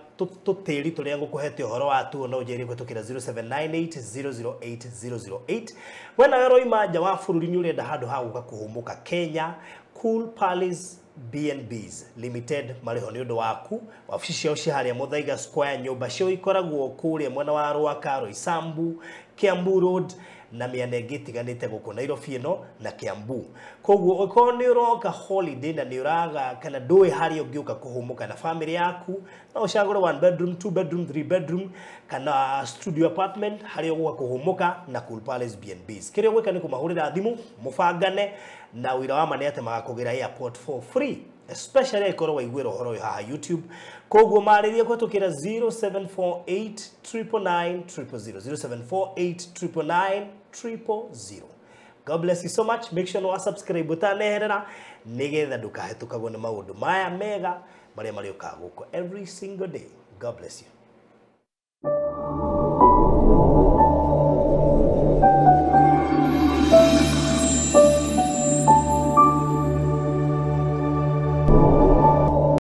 tutiri turia ngukuhete uhoro wa tu no jariria kwetukira 0798008008 wena wero ima nja wa bururi ni urenda handu ha guka kuhumuka Kenya Cool Palace BNBs Limited mariho ni undu waku wabici ciao ciharia Muthaiga Square nyumba cio ikoragwo kuria mwena wa Rwaka Roysambu Kiambu Road na miana ingĩ itiganĩte gũkũ Nairobi ĩno na Kiambu. Koguo okorwo nĩ ũroka holiday na nĩ ũraga kana ndũĩ harĩa ũngĩũka kũhũmũka na family yaku no ũcagũre 1 bedroom 2 bedroom 3 bedroom kana studio apartment harĩa ũgũka kũhũmũka na Cool Palace BNBs. Kĩrĩa ũgwĩka nĩ kũmahũrĩra thimũ mũbangane na ũira wa ma nĩ atĩ magakũgĩra airport for free, especially ikorwo waiguĩra ũhoro ũyũ haha YouTube. Koguo marĩrie kũhĩtũkĩra 0748 0748000. God bless you so much. Make sure no subscribe utaneherera nigetha ndukahĩtũkagwo nĩ maũndũ maya mega marĩa marĩũkaga gũkũ every single day. God bless you.